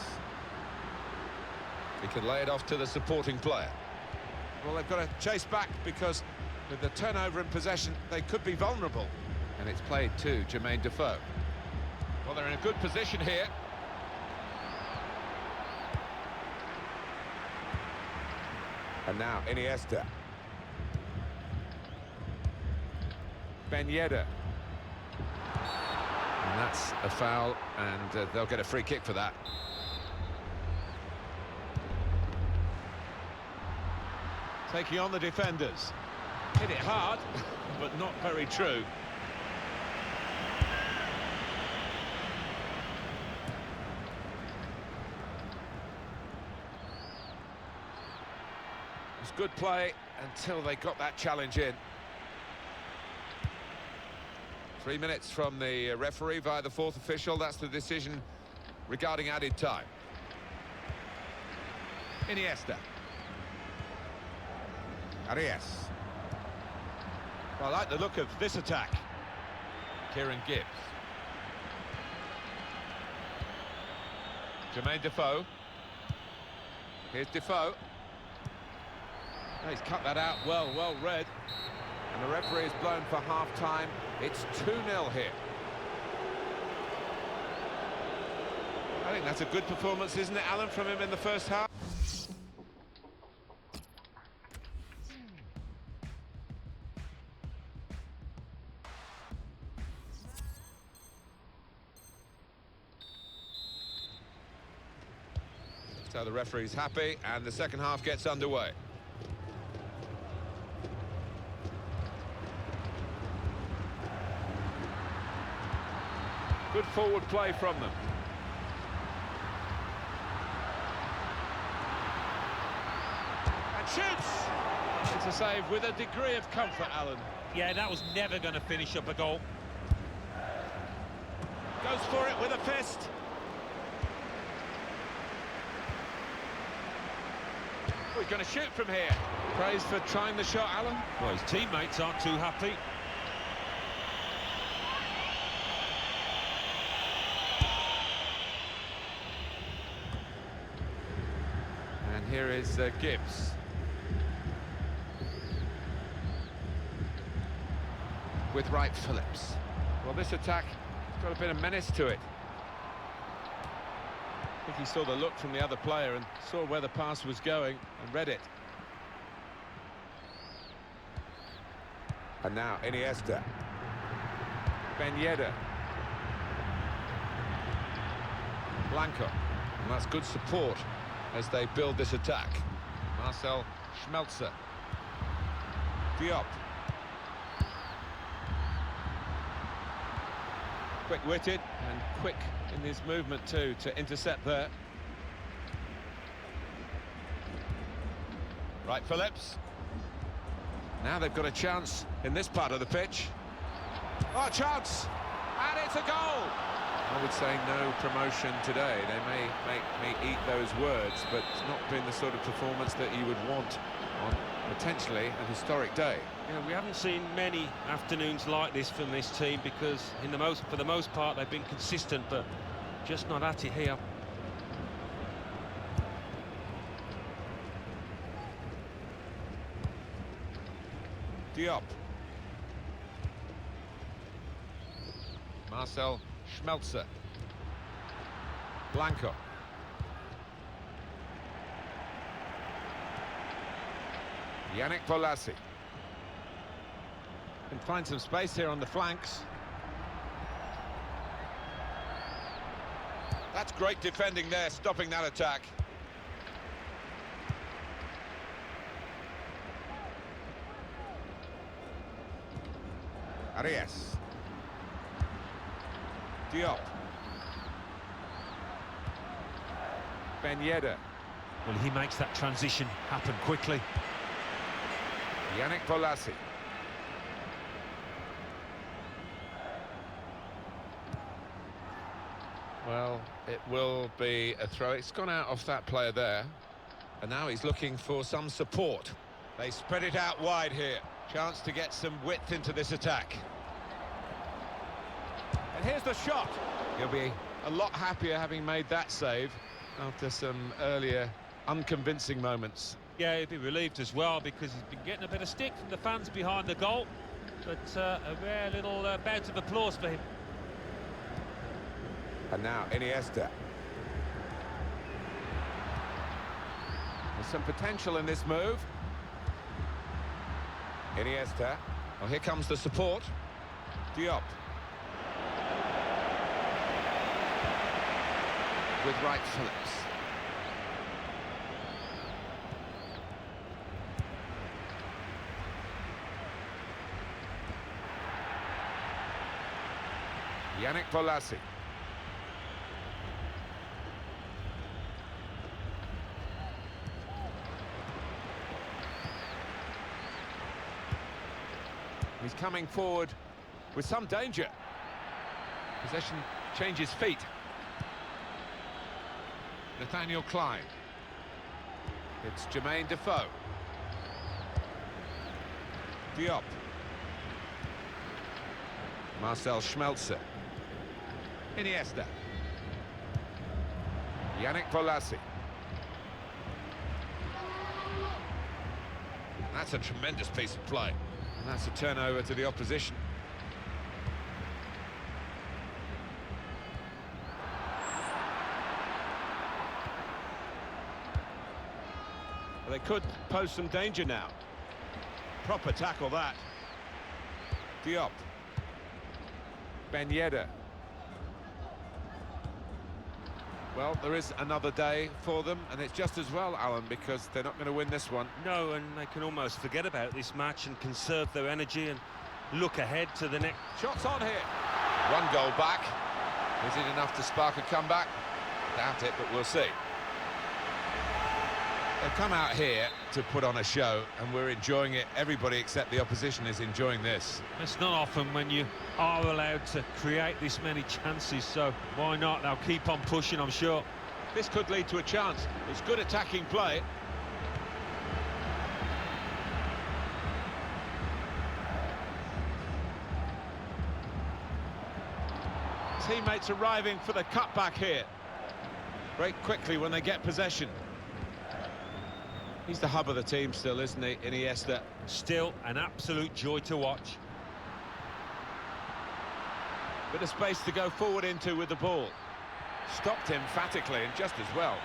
He can lay it off to the supporting player. Well, they've got to chase back because with the turnover in possession, they could be vulnerable. And it's played to Jermaine Defoe. Well, they're in a good position here. And now Iniesta. Ben Yedder. And that's a foul, and they'll get a free kick for that. Taking on the defenders. Hit it hard, but not very true. It was good play until they got that challenge in. 3 minutes from the referee via the fourth official. That's the decision regarding added time. Iniesta. Arias. I like the look of this attack. Kieran Gibbs. Jermaine Defoe. Here's Defoe. Oh, he's cut that out well read. And the referee is blown for half-time. It's 2-0 here. I think that's a good performance, isn't it, Alan, from him in the first half? So the referee's happy, and the second half gets underway. Good forward play from them. And shoots! It's a save with a degree of comfort, Alan. Yeah, that was never going to finish up a goal. Goes for it with a fist. Oh, he's going to shoot from here. Praise for trying the shot, Alan. Well, his teammates aren't too happy. And here is Gibbs. With Wright Phillips. Well, this attack has got a bit of menace to it. I think he saw the look from the other player and saw where the pass was going and read it. And now Iniesta. Ben Yedder. Blanco. And that's good support as they build this attack. Marcel Schmelzer. Diop. Quick-witted and quick in his movement too to intercept there. Wright Phillips. Now they've got a chance in this part of the pitch. Oh, chance! And it's a goal! I would say no promotion today. They may make me eat those words, but it's not been the sort of performance that you would want on potentially a historic day. You know, we haven't seen many afternoons like this from this team because for the most part they've been consistent, but just not at it here. Diop. Marcel Schmelzer. Blanco. Yannick Bolasie. Can find some space here on the flanks. That's great defending there, stopping that attack. Arias. Diop. Ben Yedder. Well, he makes that transition happen quickly. Yannick Bolasie. Well, it will be a throw. It's gone out off that player there. And now he's looking for some support. They spread it out wide here. Chance to get some width into this attack. And here's the shot. He'll be A lot happier having made that save after some earlier unconvincing moments. Yeah, he'd be relieved as well because he's been getting a bit of stick from the fans behind the goal. But a rare little bout of applause for him. And now Iniesta. There's some potential in this move. Iniesta. Well, here comes the support. Diop. With Wright Phillips. Yannick Bolasie. He's coming forward with some danger. Possession changes feet. Nathaniel Klein. It's Jermaine Defoe. Diop. Marcel Schmelzer. Iniesta. Yannick Bolasie. That's a tremendous piece of play. And that's a turnover to the opposition. Well, they could pose some danger now. Proper tackle, that. Diop. Ben Yedder. Well, there is another day for them, and it's just as well, Alan, because they're not going to win this one. No, and they can almost forget about this match and conserve their energy and look ahead to the next. Shots on here. One goal back. Is it enough to spark a comeback? Doubt it, but we'll see. They've come out here to put on a show, and we're enjoying it. Everybody except the opposition is enjoying this. It's not often when you are allowed to create this many chances, so why not? They'll keep on pushing, I'm sure. This could lead to a chance. It's good attacking play. Teammates arriving for the cutback here. Break quickly when they get possession. He's the hub of the team still, isn't he, Iniesta? Still an absolute joy to watch. Bit of space to go forward into with the ball. Stopped emphatically and just as well.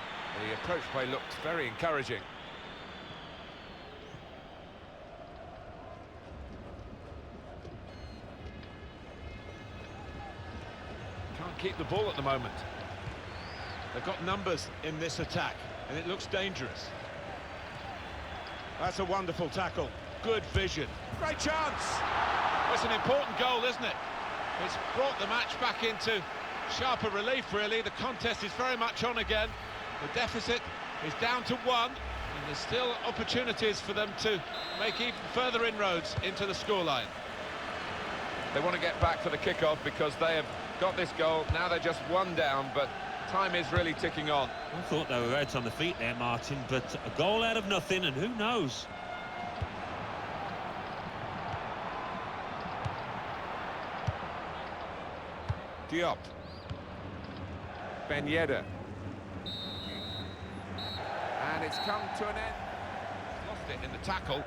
The approach play looked very encouraging. Can't keep the ball at the moment. They've got numbers in this attack, and it looks dangerous. That's a wonderful tackle. Good vision. Great chance! It's an important goal, isn't it? It's brought the match back into sharper relief, really. The contest is very much on again. The deficit is down to 1, and there's still opportunities for them to make even further inroads into the scoreline. They want to get back for the kickoff because they have got this goal. Now they're just 1 down, but time is really ticking on. I thought they were out on the feet there, Martin, but a goal out of nothing, and who knows? Diop. Ben Yedder. And it's come to an end. Lost it in the tackle.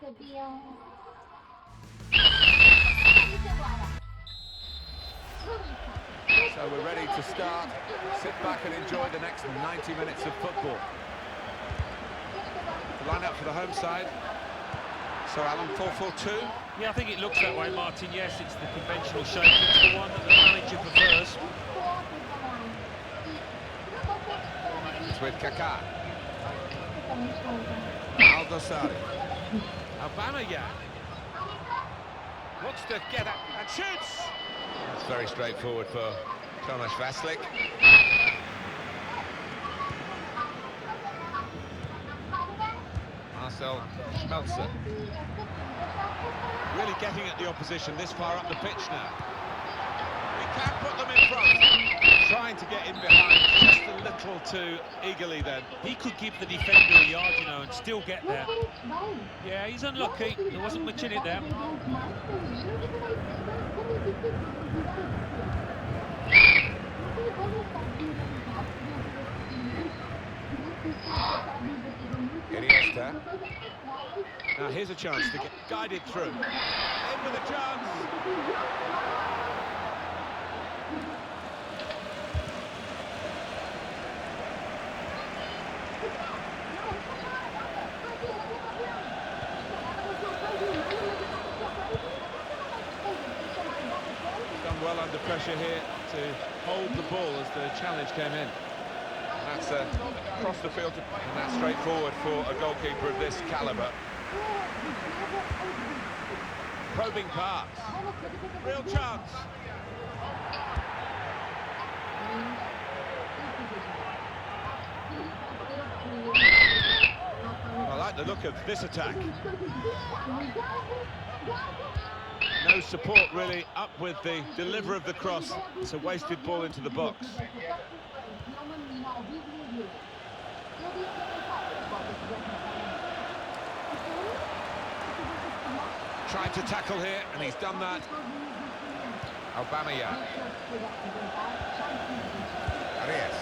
So we're ready to start. Sit back and enjoy the next 90 minutes of football. The line-up for the home side. So Alan, 4-4-2. Yeah, I think it looks that way, Martin. Yes, it's the conventional shape. It's the one that the manager prefers. It's with Kaká. Aldosari. Aubameyang looks to get it and shoots. It's very straightforward for Tomasz Vaslik. Marcel Schmelzer. Really getting at the opposition this far up the pitch now. We can't put them in front. Trying to get in behind just a little too eagerly then. He could give the defender a yard, you know, and still get there. Yeah, he's unlucky. There wasn't much in it there. Iniesta. Now here's a chance to get guided through. In with a chance. Done well under pressure here to hold the ball as the challenge came in. That's across the field, and that's straightforward for a goalkeeper of this calibre. Probing pass. Real chance. I like the look of this attack. No support really up with the deliver of the cross. It's a wasted ball into the box. Tried to tackle here, and he's done that. Aubameyang. Arias.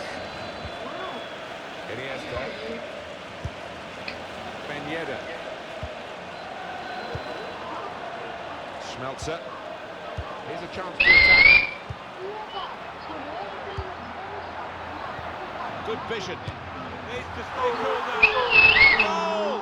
Iniesta. Ben Yedder. Schmelzer. Here's a chance to attack. Good vision. Needs to stay cool now. Goal!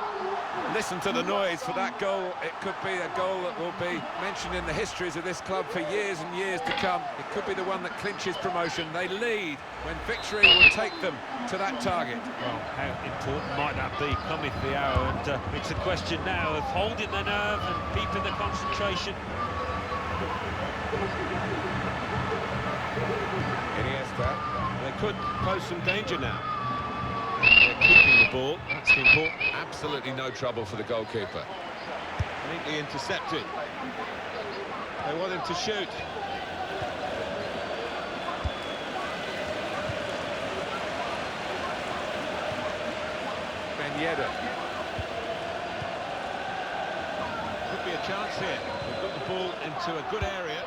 Listen to the noise for that goal. It could be a goal that will be mentioned in the histories of this club for years and years to come. It could be the one that clinches promotion. They lead when victory will take them to that target. Well, how important might that be cometh the hour? And it's a question now of holding the nerve and keeping the concentration. Iniesta. They could pose some danger now. They're keeping the ball, that's the important. Absolutely no trouble for the goalkeeper. Neatly intercepted. They want him to shoot. Ben Yedder. Could be a chance here. They've got the ball into a good area.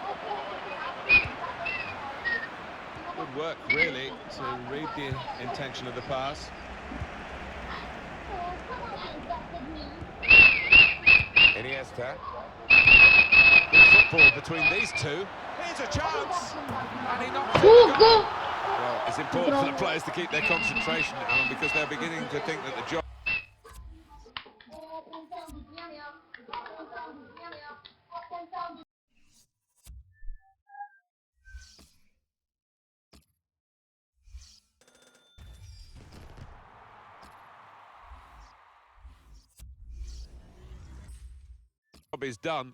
Good work, really, to read the intention of the pass. Iniesta. Good football between these two. Here's a chance! And he knocks it Go! Well, it's important for the players to keep their concentration, Alan, because they're beginning to think that the job is done.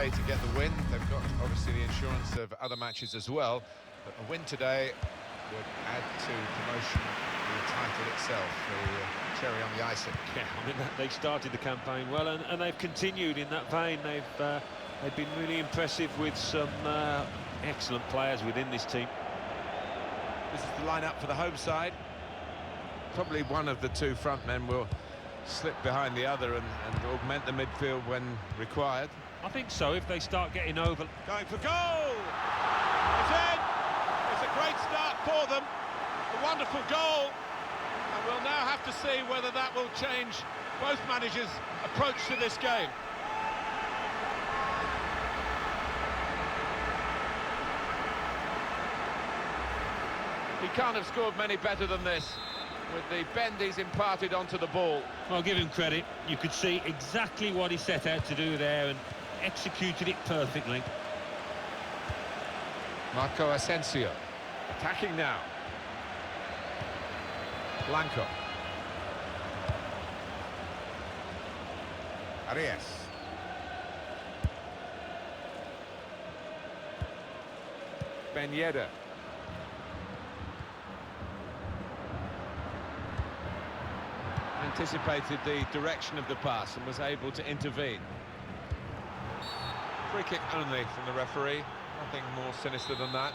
today to get the win. They've got, obviously, the insurance of other matches as well. But a win today would add to promotion the title itself, the cherry on the icing. Yeah, I mean, they started the campaign well, and they've continued in that vein. They've been really impressive with some excellent players within this team. This is the lineup for the home side. Probably one of the two front men will slip behind the other and augment the midfield when required. I think so, if they start getting over. Going for goal! It's in! It's a great start for them. A wonderful goal. And we'll now have to see whether that will change both managers' approach to this game. He can't have scored many better than this, with the bend he's imparted onto the ball. I'll give him credit. You could see exactly what he set out to do there and executed it perfectly. Marco Asensio. Attacking now. Blanco. Arias. Ben Yedder. Anticipated the direction of the pass and was able to intervene. Free kick only from the referee. Nothing more sinister than that.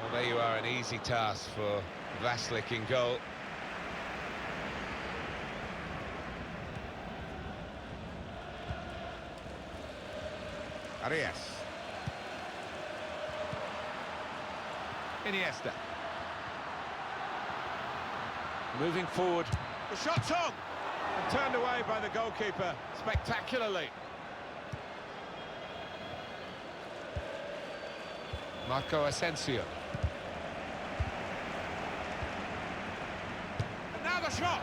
Well, there you are, an easy task for Vaslik in goal. Arias. Iniesta. Moving forward. The shot's on! And turned away by the goalkeeper spectacularly. Marco Asensio. And now the shot!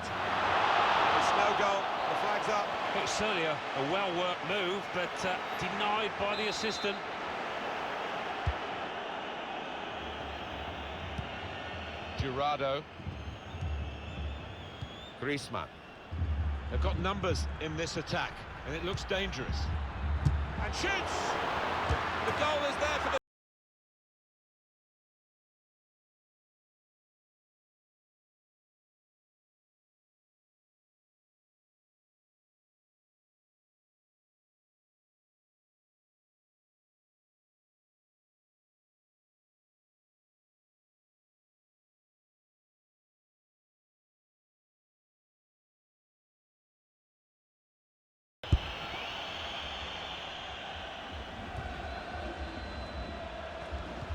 It's no goal. The flag's up. It's certainly a well-worked move, but denied by the assistant. Jurado. Griezmann. They've got numbers in this attack, and it looks dangerous. And shoots! The goal is there for the...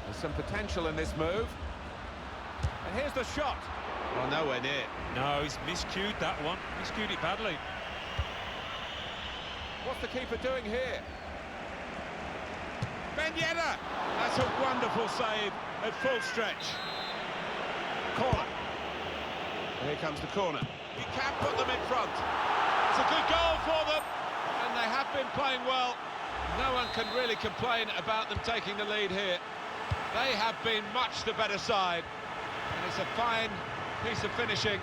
There's some potential in this move. And here's the shot. Oh, nowhere near. No, he's miscued that one. Miscued it badly. What's the keeper doing here? Ben Yedder! That's a wonderful save at full stretch. Corner. And here comes the corner. He can put them in front. It's a good goal for them, and they have been playing well. No one can really complain about them taking the lead here. They have been much the better side, and it's a fine piece of finishing.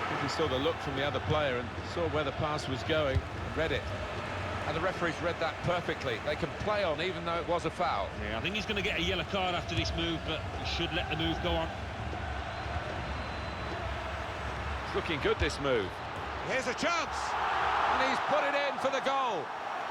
I think he saw the look from the other player and saw where the pass was going and read it. And the referee's read that perfectly. They can play on even though it was a foul. Yeah, I think he's going to get a yellow card after this move, but he should let the move go on. It's looking good, this move. Here's a chance! And he's put it in for the goal.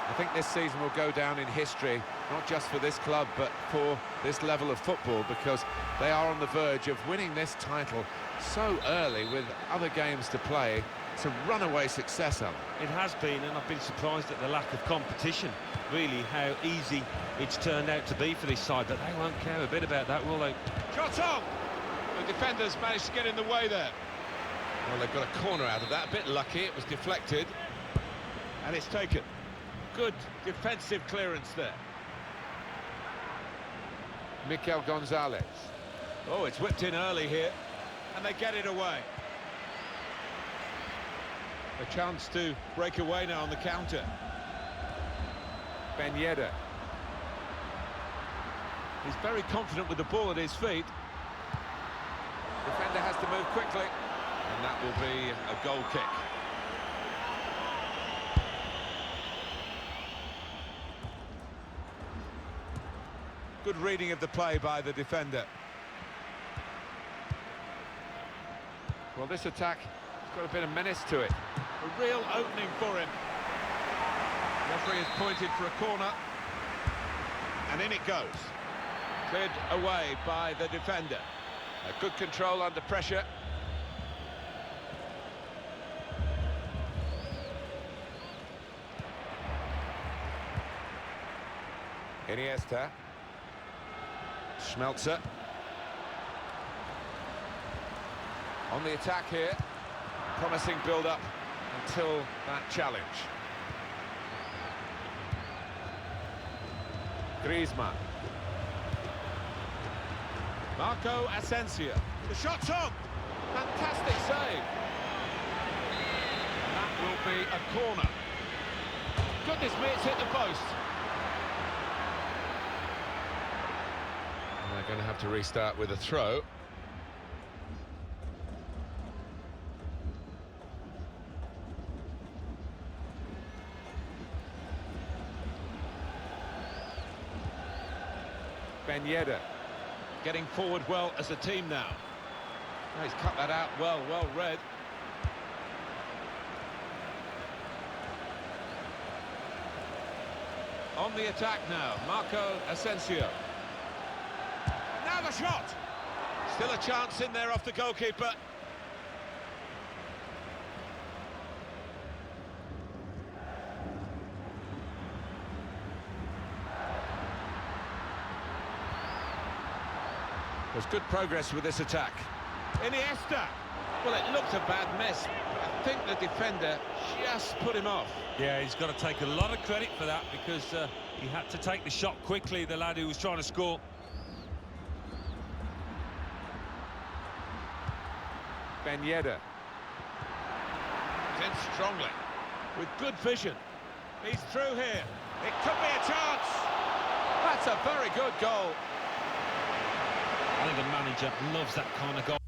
I think this season will go down in history, not just for this club, but for this level of football, because they are on the verge of winning this title so early with other games to play. It's a runaway success, Alan. It has been, and I've been surprised at the lack of competition, really, how easy it's turned out to be for this side, but they won't care a bit about that, will they? Shot on! The defenders managed to get in the way there. Well, they've got a corner out of that. A bit lucky, it was deflected. And it's taken. Good defensive clearance there. Mikel Gonzalez. Oh, it's whipped in early here, and they get it away. A chance to break away now on the counter. Ben Yedder. He's very confident with the ball at his feet. Defender has to move quickly. And that will be a goal kick. Good reading of the play by the defender. Well, this attack has got a bit of menace to it. A real opening for him. Referee has pointed for a corner. And in it goes. Cleared away by the defender. A good control under pressure. Iniesta. Schmelzer. On the attack here. Promising build-up until that challenge. Griezmann. Marco Asensio. The shot's on. Fantastic save. And that will be a corner. Goodness me, it's hit the post. And they're going to have to restart with a throw. Ben Yedder. Getting forward well as a team now. Oh, he's cut that out well read. On the attack now, Marco Asensio. Now the shot! Still a chance in there off the goalkeeper. There's good progress with this attack. Iniesta. Well, it looked a bad miss. I think the defender just put him off. Yeah, he's got to take a lot of credit for that because he had to take the shot quickly, the lad who was trying to score. Ben Yedder. In strongly, with good vision. He's through here. It could be a chance. That's a very good goal. I think the manager loves that kind of goal.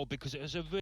Because it was a really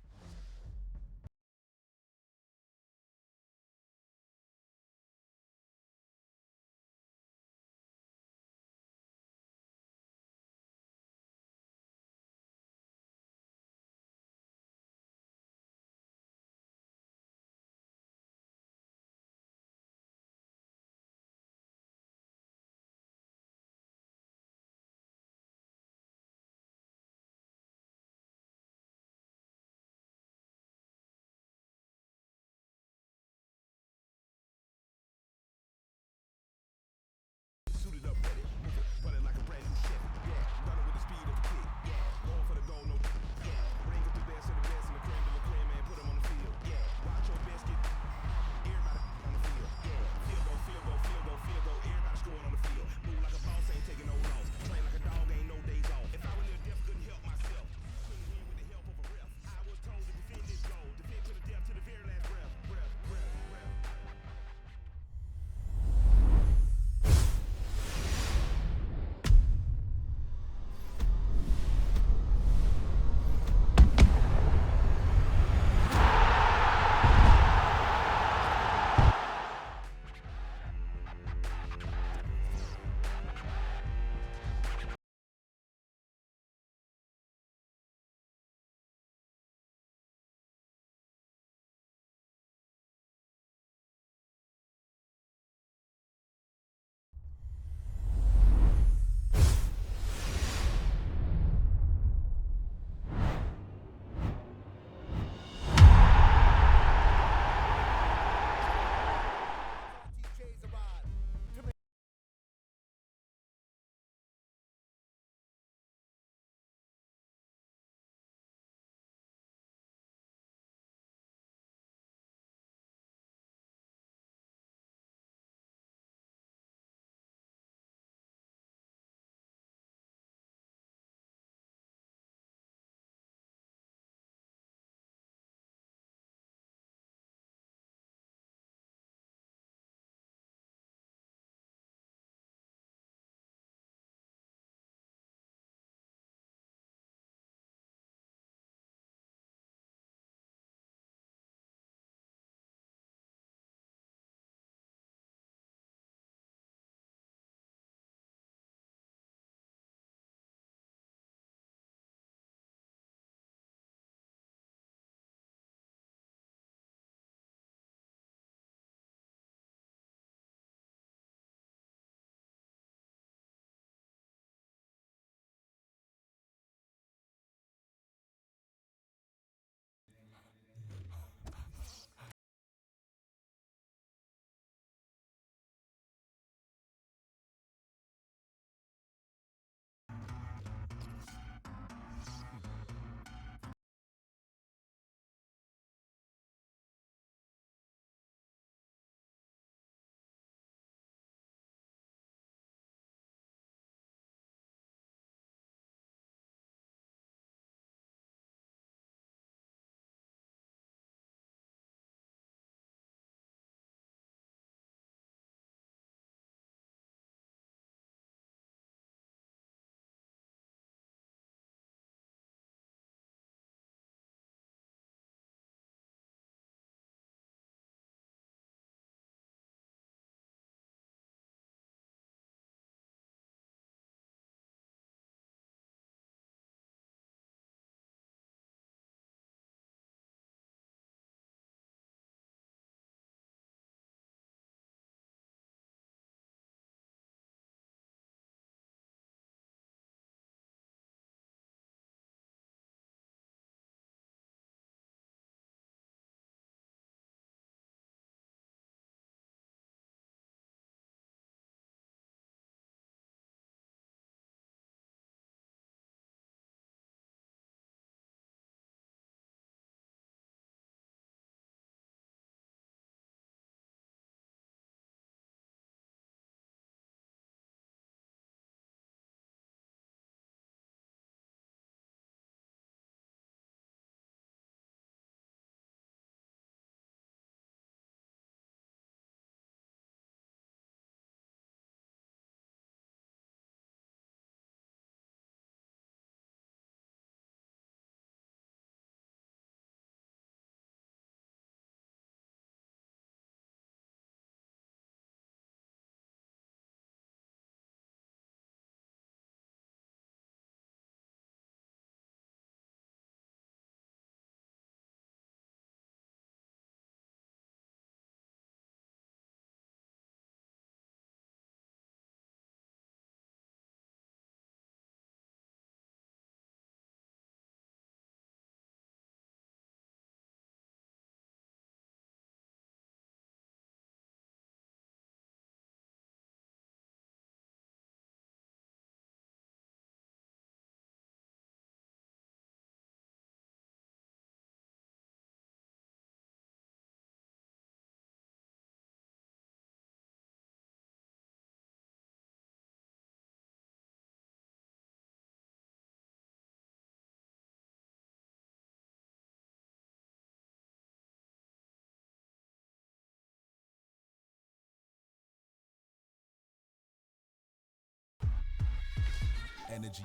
energy